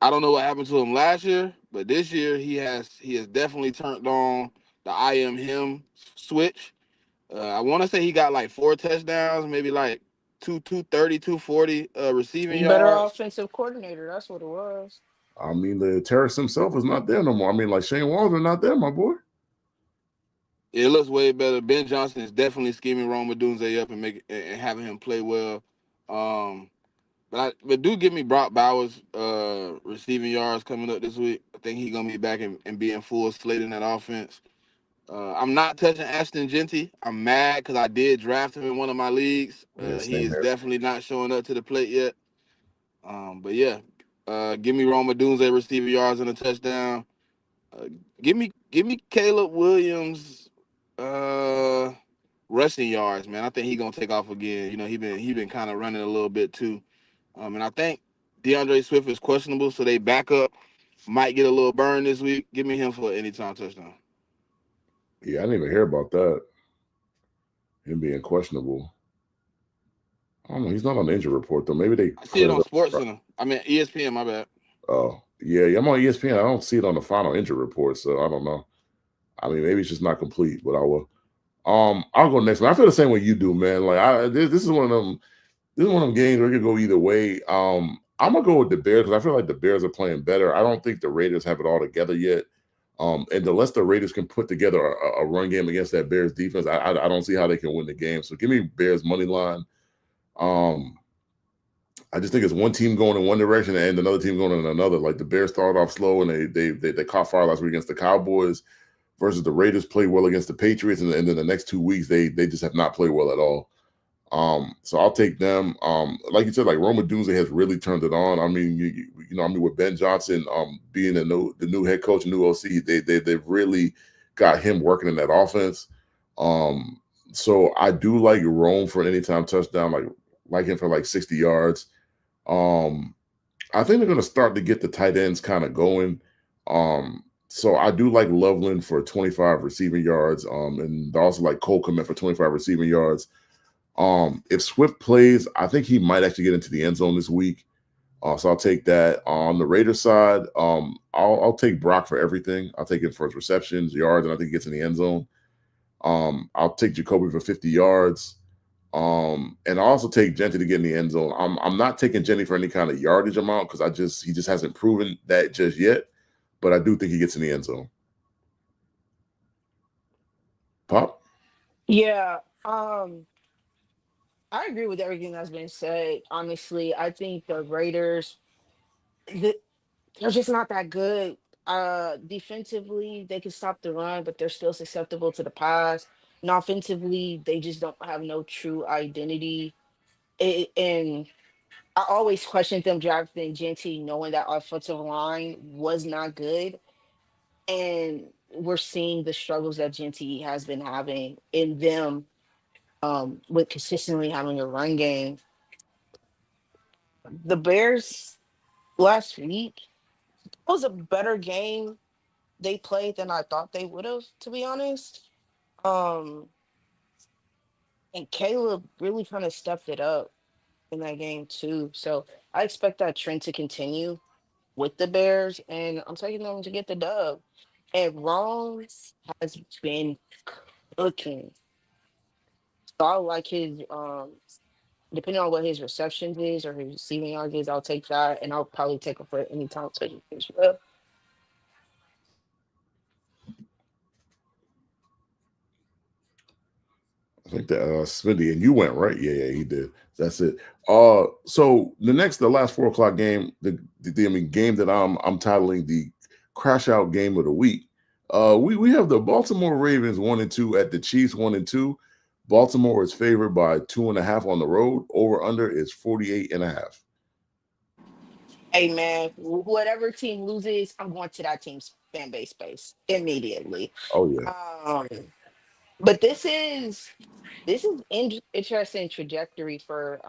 I don't know what happened to him last year, but this year he has definitely turned on the I am him switch. I want to say he got like 4 touchdowns, maybe like 230, 240 receiving Better yards. offensive coordinator. That's what it was. I mean, the terrorist himself is not there no more. I mean, like Shane Waldron not there, my boy. It looks way better. Ben Johnson is definitely scheming Roma Dunze up and having him play well. Um, but do give me Brock Bowers receiving yards coming up this week. I think he's gonna be back and being full slate in that offense. I'm not touching Ashton Genty. I'm mad because I did draft him in one of my leagues. Yeah, He same is here. definitely not showing up to the plate yet. But yeah, give me Roma Dunze receiver yards and a touchdown. Uh, give me Caleb Williams rushing yards, man. I think he's gonna take off again. He been kind of running a little bit too. And I think DeAndre Swift is questionable, so they backup might get a little burn this week. Give me him for an anytime touchdown. Yeah, I didn't even hear about that. Him being questionable. I don't know. He's not on the injury report though. Maybe they I see it cleared on it Sports up. Center. I mean ESPN. My bad. Oh, yeah, I'm on ESPN. I don't see it on the final injury report, so I don't know. I mean, maybe it's just not complete, but I will. I'll go next, man. I feel the same way you do, man. Like this is one of them. This is one of them games where it could go either way. I'm gonna go with the Bears because I feel like the Bears are playing better. I don't think the Raiders have it all together yet. And unless the Raiders can put together a run game against that Bears defense, I don't see how they can win the game. So give me Bears money line. Um, I just think it's one team going in one direction and another team going in another. Like the Bears started off slow and they caught fire last week against the Cowboys versus the Raiders played well against the Patriots, and then the next 2 weeks they just have not played well at all. So I'll take them. Like you said, like Roma Dunze has really turned it on. I mean, I mean, with Ben Johnson, being the new head coach, new OC, they've really got him working in that offense. So I do like Rome for an anytime touchdown, like him for like 60 yards. I think they're going to start to get the tight ends kind of going. So I do like Loveland for 25 receiving yards. And I also like Cole Kmet for 25 receiving yards. If Swift plays, I think he might actually get into the end zone this week. So I'll take that. On the Raiders side, I'll take Brock for everything. I'll take him for his receptions, yards, and I think he gets in the end zone. I'll take Jacoby for 50 yards. And I also take Genty to get in the end zone. I'm not taking Genty for any kind of yardage amount because he just hasn't proven that just yet. But I do think he gets in the end zone. Pop? Yeah. I agree with everything that's been said. Honestly, I think the Raiders, they're just not that good. Defensively, they can stop the run, but they're still susceptible to the pass. And offensively, they just don't have no true identity. And I always questioned them drafting Genty, knowing that offensive line was not good. And we're seeing the struggles that Genty has been having in them, with consistently having a run game. The Bears last week was a better game they played than I thought they would have, to be honest. Um, and Caleb really kind of stepped it up in that game too. So I expect that trend to continue with the Bears, and I'm taking them to get the dub. And Rollins has been cooking. So I like his depending on what his receptions is or his receiving yards is, I'll take that, and I'll probably take him for any time touches as well. I think that Smitty, and you went right. Yeah, he did. That's it. So the last 4 o'clock game, the game that I'm titling the crash out game of the week. We have the Baltimore Ravens 1-2 at the Chiefs 1-2. Baltimore is favored by 2.5 on the road. Over under is 48.5. Hey man, whatever team loses, I'm going to that team's fan base space immediately. Oh yeah, Um, but this is interesting trajectory for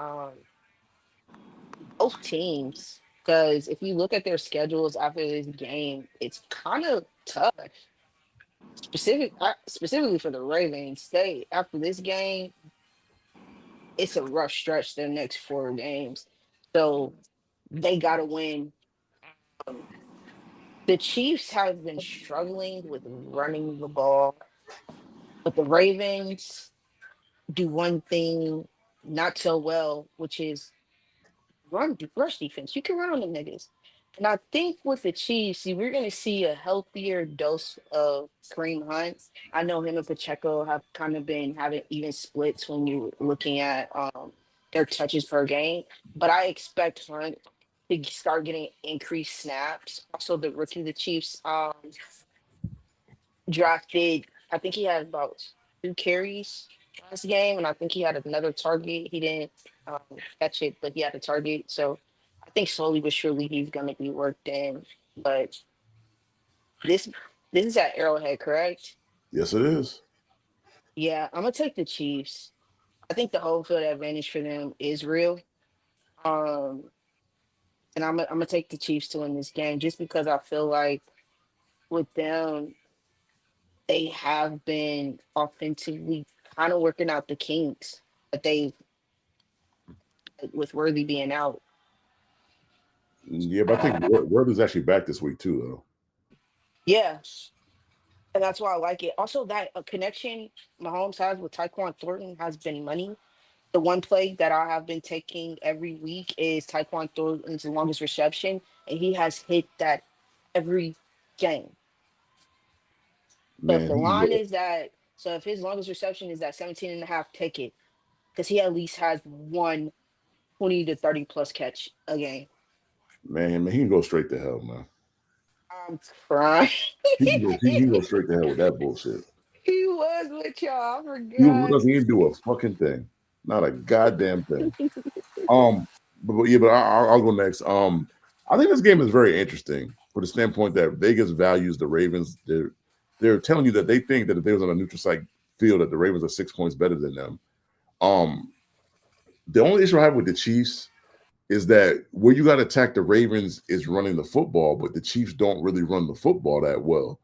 both teams, because if you look at their schedules after this game, it's kind of tough. Specifically for the Ravens, they after this game, it's a rough stretch. Their next 4 games, so they got to win. Um, the Chiefs have been struggling with running the ball, but the Ravens do one thing not so well, which is rush defense. You can run on the niggas. And I think with the Chiefs, we're going to see a healthier dose of Kareem Hunt. I know him and Pacheco have kind of been having even splits when you're looking at their touches per game, but I expect Hunt to start getting increased snaps. Also, the rookie, the Chiefs, drafted, I think he had about 2 carries last game, and I think he had another target. He didn't um, catch it, but he had a target. So I think slowly but surely he's going to be worked in. But this this is at Arrowhead, correct? yes it is. Yeah, I'm gonna take the Chiefs. I think the home field advantage for them is real. Um, and I'm gonna take the Chiefs to win this game just because I feel like with them, they have been offensively kind of working out the kinks that they, with Worthy being out. Yeah, but I think Word is actually back this week too, though. Yeah, and that's why I like it. Also, that connection Mahomes has with Tyquan Thornton has been money. The one play that I have been taking every week is Tyquan Thornton's longest reception, and he has hit that every game. So if Man, the he line is that, so if his longest reception is that 17 and a half, take it. Because he at least has one 20 to 30 plus catch a game. man, he can go straight to hell, man. I'm crying. He can go straight to hell with that bullshit. He was with y'all. I He forgot. doesn't even do a fucking thing, not a goddamn thing. I'll go next. I think this game is very interesting for the standpoint that Vegas values the Ravens. They're telling you that they think that if they was on a neutral site field, that the Ravens are 6 points better than them. Um, the only issue I have with the Chiefs is that where you got to attack the Ravens is running the football, but the Chiefs don't really run the football that well.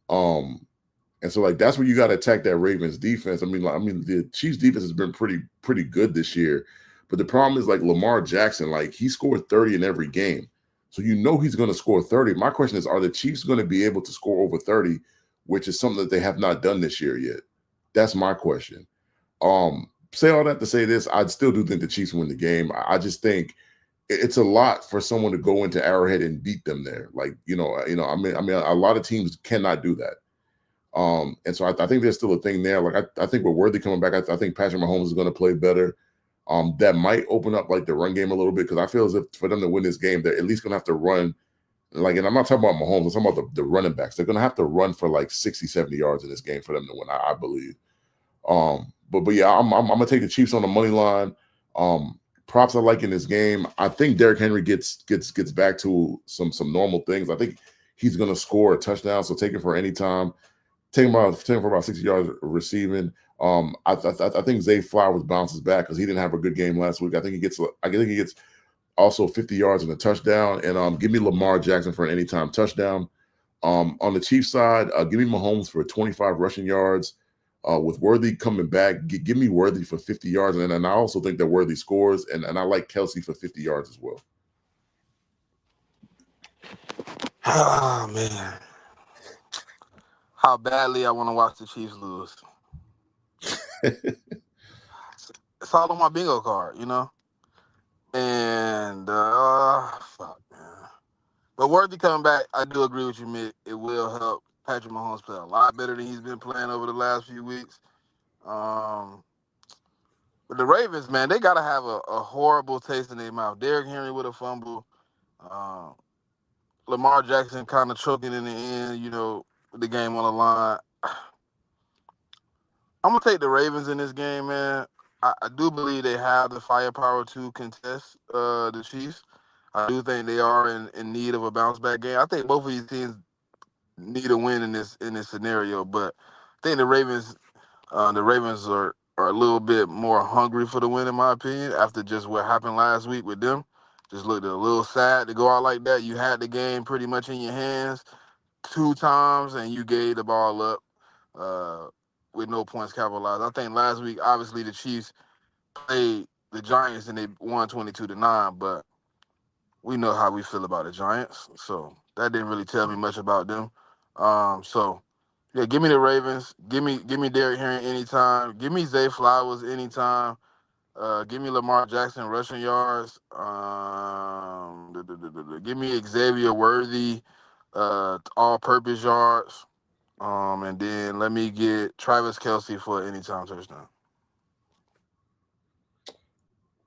And so like that's where you got to attack that Ravens defense. I mean the Chiefs defense has been pretty good this year, but the problem is like Lamar Jackson, like he scored 30 in every game, so you know he's going to score 30. My question is, are the Chiefs going to be able to score over 30, which is something that they have not done this year yet? That's my question. Say all that to say this, I still do think the Chiefs win the game. I just think it's a lot for someone to go into Arrowhead and beat them there. Like I mean, a lot of teams cannot do that. And so I think there's still a thing there. Like I think with Worthy coming back, I think Patrick Mahomes is going to play better. That might open up like the run game a little bit because I feel as if for them to win this game, they're at least going to have to run. Like, and I'm not talking about Mahomes, I'm talking about the running backs. They're going to have to run for like 60, 70 yards in this game for them to win, I believe. But yeah, I'm gonna take the Chiefs on the money line. Props I like in this game. I think Derrick Henry gets back to some normal things. I think he's gonna score a touchdown. So take it for any time. Take him for about 60 yards receiving. I think Zay Flowers bounces back because he didn't have a good game last week. I think he gets also 50 yards and a touchdown. And give me Lamar Jackson for an anytime touchdown. On the Chiefs side, give me Mahomes for 25 rushing yards. With Worthy coming back, give me Worthy for 50 yards. And I also think that Worthy scores. And I like Kelsey for 50 yards as well. Oh, man. How badly I want to watch the Chiefs lose. It's all on my bingo card, you know? And, fuck, man. But Worthy coming back, I do agree with you, Mick. It will help Patrick Mahomes play a lot better than he's been playing over the last few weeks. But the Ravens, man, they got to have a horrible taste in their mouth. Derrick Henry with a fumble. Lamar Jackson kind of choking in the end, you know, with the game on the line. I'm going to take the Ravens in this game, man. I do believe they have the firepower to contest the Chiefs. I do think they are in need of a bounce back game. I think both of these teams need a win in this scenario, but I think the Ravens are a little bit more hungry for the win, in my opinion, after just what happened last week with them. Just looked a little sad to go out like that. You had the game pretty much in your hands 2 times, and you gave the ball up with no points capitalized. I think last week, obviously, the Chiefs played the Giants and they won 22-9, but we know how we feel about the Giants, so that didn't really tell me much about them. So yeah, give me the Ravens. Give me Derrick Henry anytime. Give me Zay Flowers anytime. Give me Lamar Jackson rushing yards. Give me Xavier Worthy all-purpose yards. And then let me get Travis Kelce for an anytime touchdown.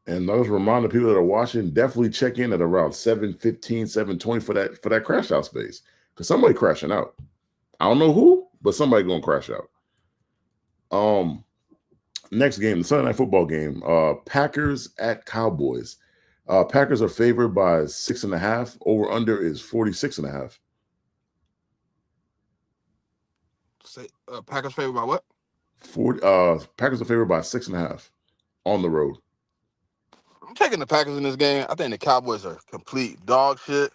And those remind the people that are watching, definitely check in at around 7:15, 7:20 for that crash out space. Because somebody crashing out. I don't know who, but somebody gonna crash out. Next game, the Sunday night football game. Packers at Cowboys. Packers are favored by 6.5. Over under is 46.5. Say Packers favored by what? Packers are favored by 6.5 on the road. I'm taking the Packers in this game. I think the Cowboys are complete dog shit.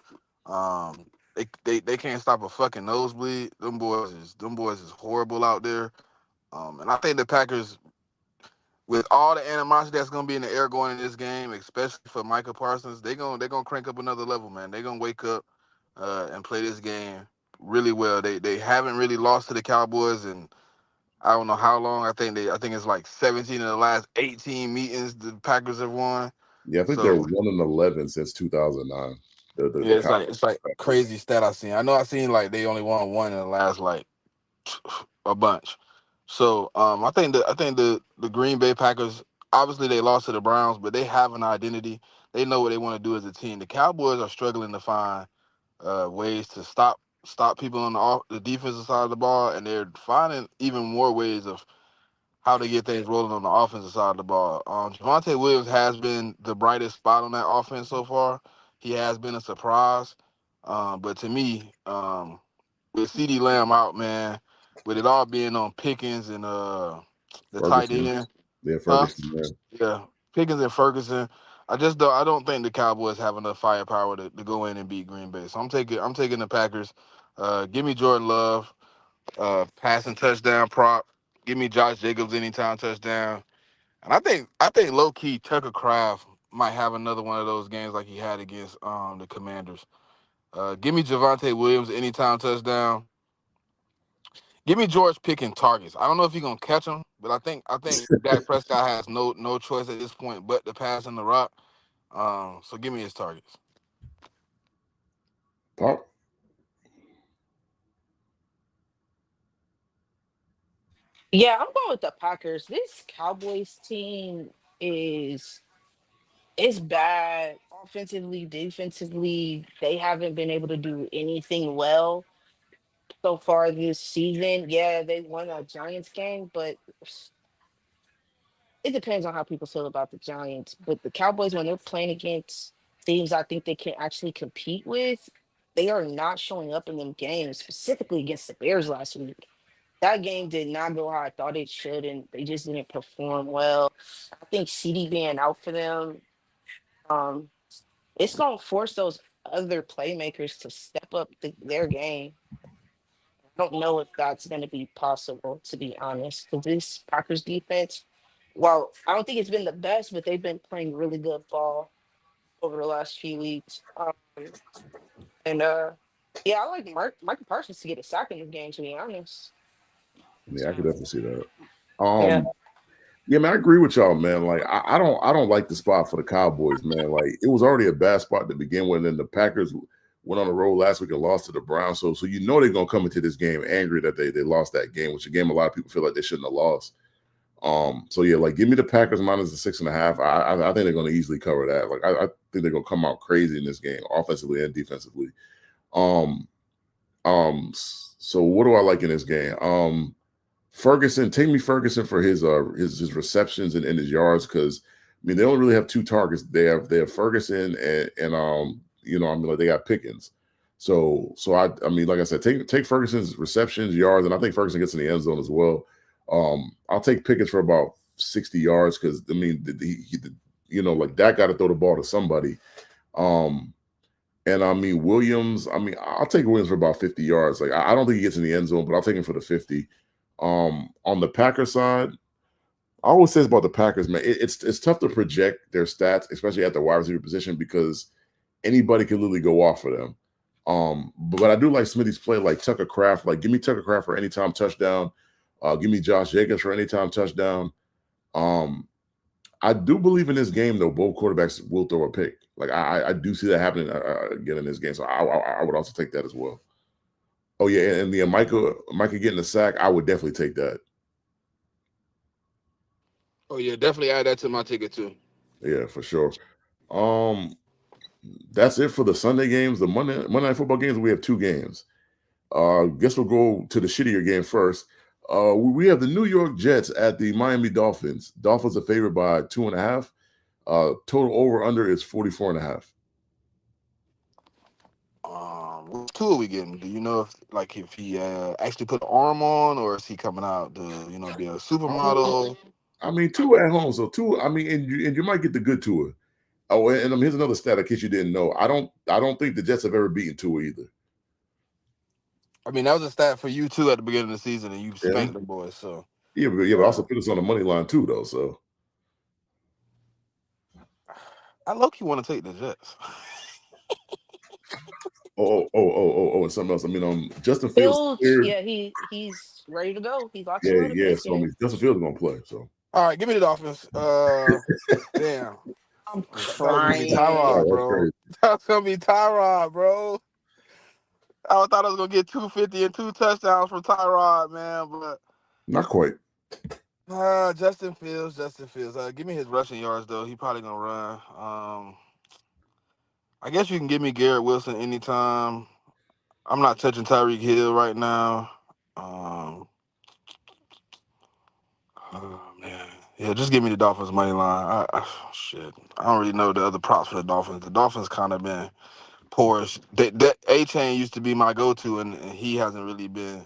They can't stop a fucking nosebleed. Them boys is horrible out there. And I think the Packers, with all the animosity that's gonna be in the air going in this game, especially for Micah Parsons, they're gonna crank up another level, man. They're gonna wake up and play this game really well. They haven't really lost to the Cowboys and I don't know how long. I think it's like 17 of the last 18 meetings the Packers have won. Yeah, I think they're 1-11 since 2009. Yeah, it's like crazy stat I seen. I know I seen like they only won one in the last like a bunch. So I think the Green Bay Packers, obviously they lost to the Browns, but they have an identity. They know what they want to do as a team. The Cowboys are struggling to find ways to stop people on the defensive side of the ball, and they're finding even more ways of how to get things rolling on the offensive side of the ball. Javonte Williams has been the brightest spot on that offense so far. He has been a surprise. But to me, with CeeDee Lamb out, man, with it all being on Pickens and the tight Ferguson. end, Yeah, huh? Ferguson. Yeah. Yeah, Pickens and Ferguson. I just don't. I don't think the Cowboys have enough firepower to go in and beat Green Bay. So I'm taking the Packers. Give me Jordan Love, passing touchdown prop. Give me Josh Jacobs anytime touchdown. And I think low key Tucker Craft might have another one of those games like he had against the Commanders. Give me Javante Williams anytime touchdown. Give me George picking targets. I don't know if he's gonna catch them, but I think Dak Prescott has no choice at this point but to pass in the rock. So give me his targets. Pop. Yeah, I'm going with the Packers. This Cowboys team is it's bad offensively, defensively. They haven't been able to do anything well so far this season. Yeah, they won a Giants game, but it depends on how people feel about the Giants. But the Cowboys, when they're playing against teams I think they can actually compete with, they are not showing up in them games, specifically against the Bears last week. That game did not go how I thought it should, and they just didn't perform well. I think CD being out for them, um, it's going to force those other playmakers to step up their game. I don't know if that's going to be possible, to be honest, because this Packers defense, well, I don't think it's been the best, but they've been playing really good ball over the last few weeks. And yeah, I like Michael Parsons to get a sack in the game, to be honest. Yeah, I could definitely see that. Yeah. Yeah, man, I agree with y'all, man. Like, I don't like the spot for the Cowboys, man. Like, it was already a bad spot to begin with, and the Packers went on the road last week and lost to the Browns. So you know they're gonna come into this game angry that they lost that game, which a game a lot of people feel like they shouldn't have lost. So yeah, like give me the Packers minus the 6.5. I think they're gonna easily cover that. Like, I think they're gonna come out crazy in this game, offensively and defensively. Um, so what do I like in this game? Ferguson, take me Ferguson for his receptions and his yards, because I mean they don't really have two targets. They have Ferguson and I mean, like, they got Pickens. So I mean, like I said, take Ferguson's receptions, yards, and I think Ferguson gets in the end zone as well. I'll take Pickens for about 60 yards, because I mean like Dak got to throw the ball to somebody. Um, and I mean Williams, I mean I'll take Williams for about 50 yards. Like I don't think he gets in the end zone, but I'll take him for the 50. On the Packers side, I always say about the Packers, man, it's tough to project their stats, especially at the wide receiver position, because anybody can literally go off for them. But I do like Smitty's play, like Tucker Craft. Like, give me Tucker Craft for anytime touchdown. Give me Josh Jacobs for anytime touchdown. I do believe in this game, though, both quarterbacks will throw a pick. Like, I do see that happening again in this game. So I would also take that as well. Oh yeah, and the Micah getting a sack, I would definitely take that. Oh yeah, definitely add that to my ticket too. Yeah, for sure. That's it for the Sunday games. The Monday Night Football games, we have two games. Guess we'll go to the shittier game first. We have the New York Jets at the Miami Dolphins. Dolphins are favored by 2.5. Total over under is 44.5. Which tour are we getting? Do you know if he actually put an arm on, or is he coming out to be a supermodel? I mean, two at home, so two. I mean, and you might get the good tour. Oh, and here's another stat in case you didn't know. I don't think the Jets have ever beaten Tua either. I mean, that was a stat for you too at the beginning of the season, and you Yeah, spanked the boys. So but also put us on the money line too, though. So I low-key want to take the Jets. and something else. I mean, Justin Fields Fields, cleared. yeah, he's ready to go. He's locked and loaded for Yeah. this So I game. mean, Justin Fields is gonna play. So All right, give me the Dolphins. Damn, I'm that was gonna be crying. Tyrod, that's bro. crazy. That was gonna be Tyrod, bro. I thought I was gonna get 250 and 2 touchdowns from Tyrod, man, but Not quite. Justin Fields. Give me his rushing yards though. He probably gonna run. I guess you can give me Garrett Wilson anytime. I'm not touching Tyreek Hill right now. Um, oh man, yeah, just give me the Dolphins money line. Shit, I don't really know the other props for the Dolphins. The Dolphins kind of been porous. That A-Chain used to be my go-to, and he hasn't really been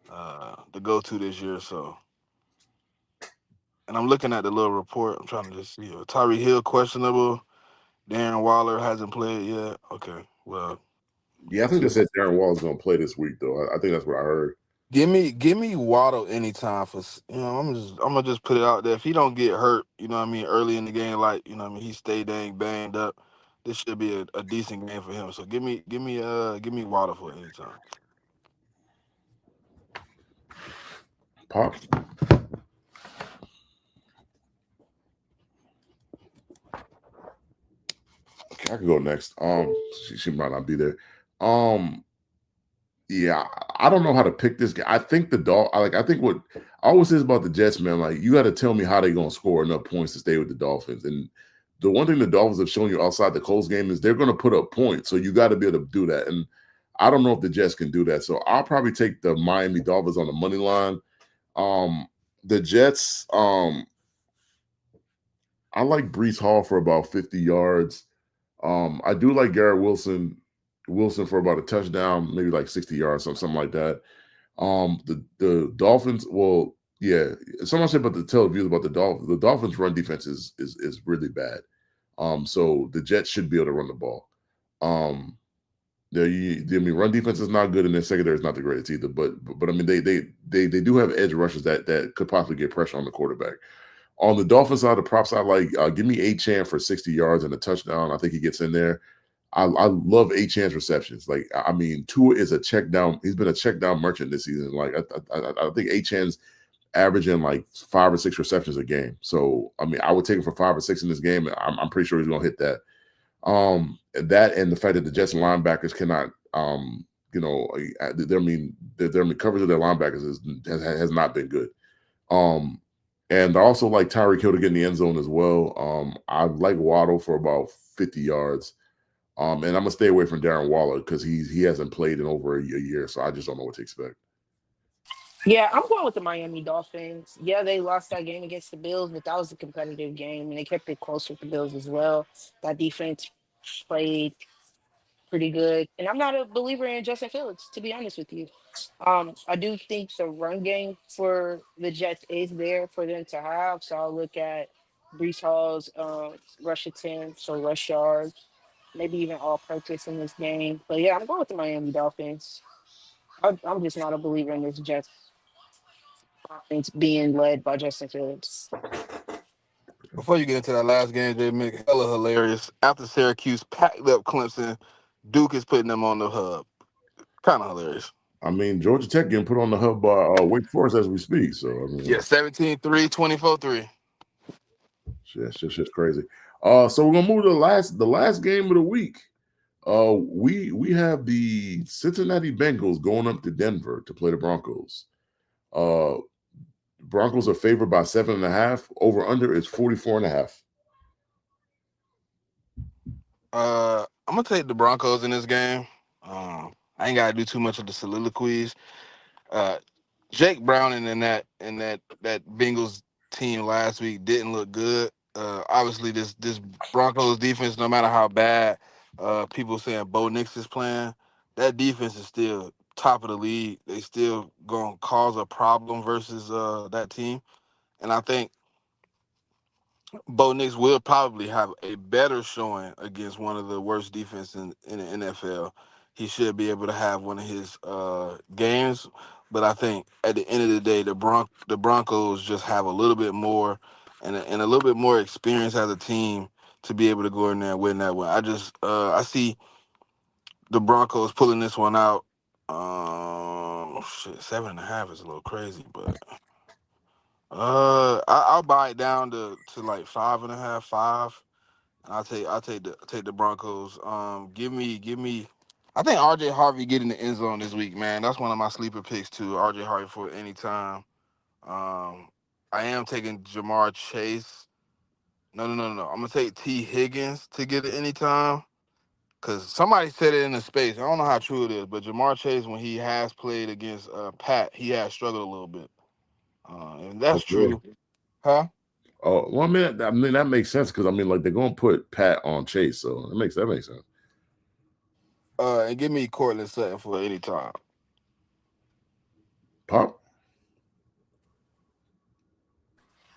the go-to this year. So and I'm looking at the little report. I'm trying to just see. Tyree Hill questionable. Darren Waller hasn't played yet. Okay, well, Yeah, I think they said Darren Waller's going to play this week, though. I think that's what I heard. give me Waddle anytime I'm gonna just put it out there. If he don't get hurt, early in the game, like he stay dang banged up. This should be a decent game for him. So give me Waddle for anytime. Pop. Okay, I can go next. She might not be there. Yeah, I don't know how to pick this game. I think I think what I always say about the Jets, man, like you got to tell me how they're gonna score enough points to stay with the Dolphins. And the one thing the Dolphins have shown you outside the Colts game is they're gonna put up points. So you got to be able to do that. And I don't know if the Jets can do that. So I'll probably take the Miami Dolphins on the money line. The Jets, I like Brees Hall for about 50 yards. I do like Garrett Wilson for about a touchdown, maybe like 60 yards, something like that. The Dolphins, well, yeah. Someone said about the television about the Dolphins. The Dolphins' run defense is really bad. So the Jets should be able to run the ball. Run defense is not good, and their secondary is not the greatest either. But I mean, they do have edge rushers that could possibly get pressure on the quarterback. On the Dolphins side, the props I like, give me Achane for 60 yards and a touchdown. I think he gets in there. I love Achane's receptions. Like, I mean, Tua is a check down. He's been a check down merchant this season. Like, I think Achane's averaging like 5 or 6 receptions a game. So, I mean, I would take him for 5 or 6 in this game. I'm pretty sure he's going to hit that. That and the fact that the Jets linebackers cannot, their coverage of their linebackers has not been good. And I also like Tyreek Hill to get in the end zone as well. I like Waddle for about 50 yards. And I'm gonna stay away from Darren Waller because he hasn't played in over a year, so I just don't know what to expect. Yeah, I'm going with the Miami Dolphins. Yeah, they lost that game against the Bills, but that was a competitive game, and they kept it close with the Bills as well. That defense played pretty good, and I'm not a believer in Justin Fields, to be honest with you. I do think the run game for the Jets is there for them to have. So I'll look at Brees Hall's rush attempts or rush yards, maybe even all purpose in this game. But yeah, I'm going with the Miami Dolphins. I'm just not a believer in this Jets offense being led by Justin Fields. Before you get into that last game, JMIK, hella hilarious. After Syracuse packed up Clemson, Duke is putting them on the hub. Kind of hilarious. I mean, Georgia Tech getting put on the hub by Wake Forest as we speak. So I mean, Yeah, 17-3, 24-3. it's just crazy. So we're gonna move to the last game of the week. We have the Cincinnati Bengals going up to Denver to play the Broncos. Broncos are favored by 7.5. Over under is 44.5. I'm gonna take the Broncos in this game. I ain't gotta do too much of the soliloquies. Uh, Jake Browning and that Bengals team last week didn't look good. Obviously, this Broncos defense, no matter how bad people saying Bo Nix is playing, that defense is still top of the league. They still gonna cause a problem versus that team, and I think Bo Nix will probably have a better showing against one of the worst defenses in the NFL. He should be able to have one of his games, but I think at the end of the day, the Broncos just have a little bit more and a little bit more experience as a team to be able to go in there and win that one. I see the Broncos pulling this one out. 7.5 is a little crazy, but I'll buy it down to like 5.5, 5. And I'll take the Broncos. Give me. I think RJ Harvey get in the end zone this week, man. That's one of my sleeper picks too. RJ Harvey for any time. I am taking Jamar Chase. No. I'm gonna take T Higgins to get it anytime. Cause somebody said it in the space. I don't know how true it is, but Jamar Chase, when he has played against Pat, he has struggled a little bit. And that's Okay. true. Huh? Oh, well, I mean that makes sense because I mean, like they're gonna put Pat on Chase, so that makes sense. And give me Cortland Sutton for any time. Pop.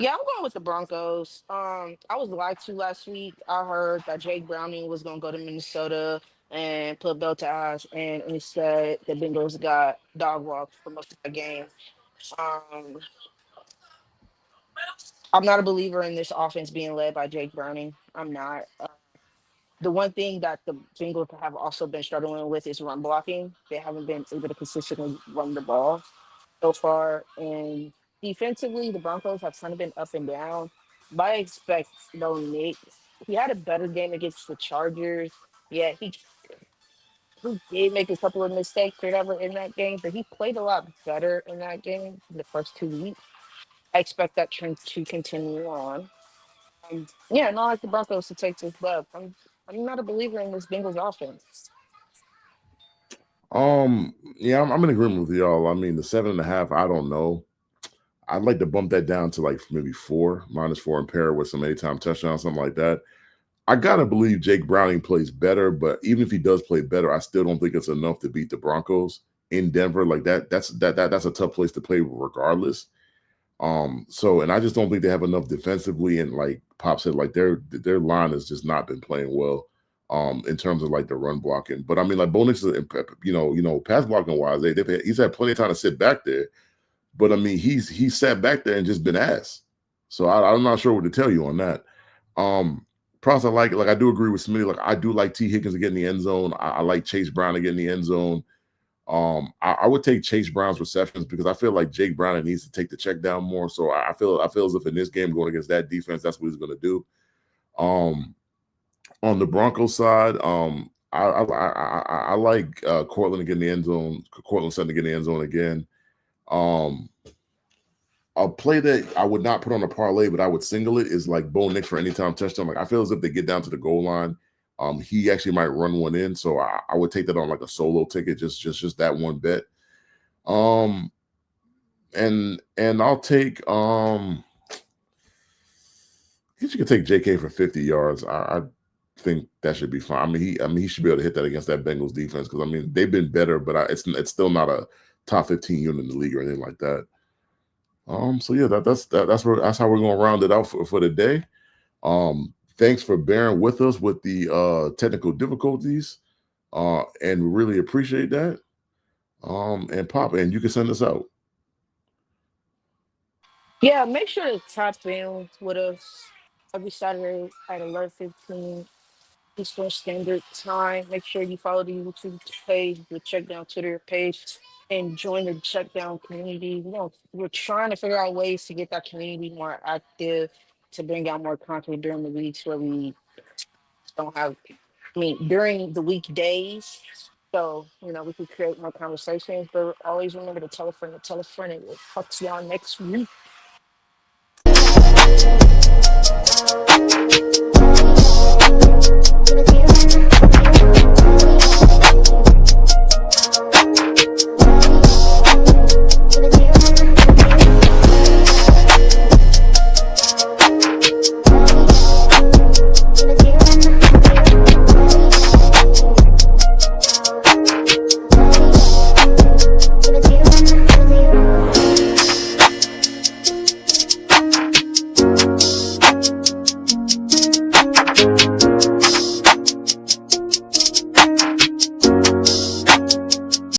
Yeah, I'm going with the Broncos. I was lied to last week. I heard that Jake Browning was going to go to Minnesota and put belt to ass, and instead the Bengals got dog walked for most of the game. Um, I'm not a believer in this offense being led by Jake Browning. I'm not. The one thing that the Bengals have also been struggling with is run blocking. They haven't been able to consistently run the ball so far. And defensively, the Broncos have kind of been up and down. But I expect no Nick. He had a better game against the Chargers. Yeah, he did make a couple of mistakes or whatever in that game, but he played a lot better in that game in the first 2 weeks. I expect that trend to continue on. Yeah, and I like the Broncos to take this dub. I'm not a believer in this Bengals offense. Yeah, I'm in agreement with y'all. I mean, the 7.5, I don't know. I'd like to bump that down to like maybe four, -4 and pair with some anytime touchdown, something like that. I gotta believe Jake Browning plays better, but even if he does play better, I still don't think it's enough to beat the Broncos in Denver. Like that's a tough place to play regardless. So and I just don't think they have enough defensively, and like Pop said, like their line has just not been playing well. In terms of like the run blocking, but I mean, like Bo Nix, pass blocking wise, he's had plenty of time to sit back there. But I mean, he's sat back there and just been ass. So I'm not sure what to tell you on that. Plus, I like it. Like I do agree with Smitty. Like I do like T Higgins to get in the end zone. I like Chase Brown to get in the end zone. I would take Chase Brown's receptions because I feel like Jake Brown needs to take the check down more. So I feel as if in this game going against that defense, that's what he's going to do. On the Broncos side, I like Cortland to get in the end zone. Cortland Sutton to get in the end zone again. A play that I would not put on a parlay, but I would single it is like Bo Nix for anytime touchdown. Like I feel as if they get down to the goal line, he actually might run one in. So I would take that on like a solo ticket, just that one bet. And I'll take I guess you could take JK for 50 yards. I think that should be fine. I mean he should be able to hit that against that Bengals defense because I mean they've been better, but it's still not a top 15 unit in the league or anything like that. So yeah, that's how we're gonna round it out for the day. Thanks for bearing with us with the technical difficulties. And we really appreciate that. And Pop, and you can send us out. Yeah, make sure to tap in with us every Saturday at 11:15 Eastern Standard Time. Make sure you follow the YouTube page, the CheckDown Twitter page, and join the CheckDown community. We're trying to figure out ways to get that community more active, to bring out more content during the weeks where we don't have, during the weekdays. So, we could create more conversations, but always remember to tell a friend to tell a friend. And we'll talk to y'all next week.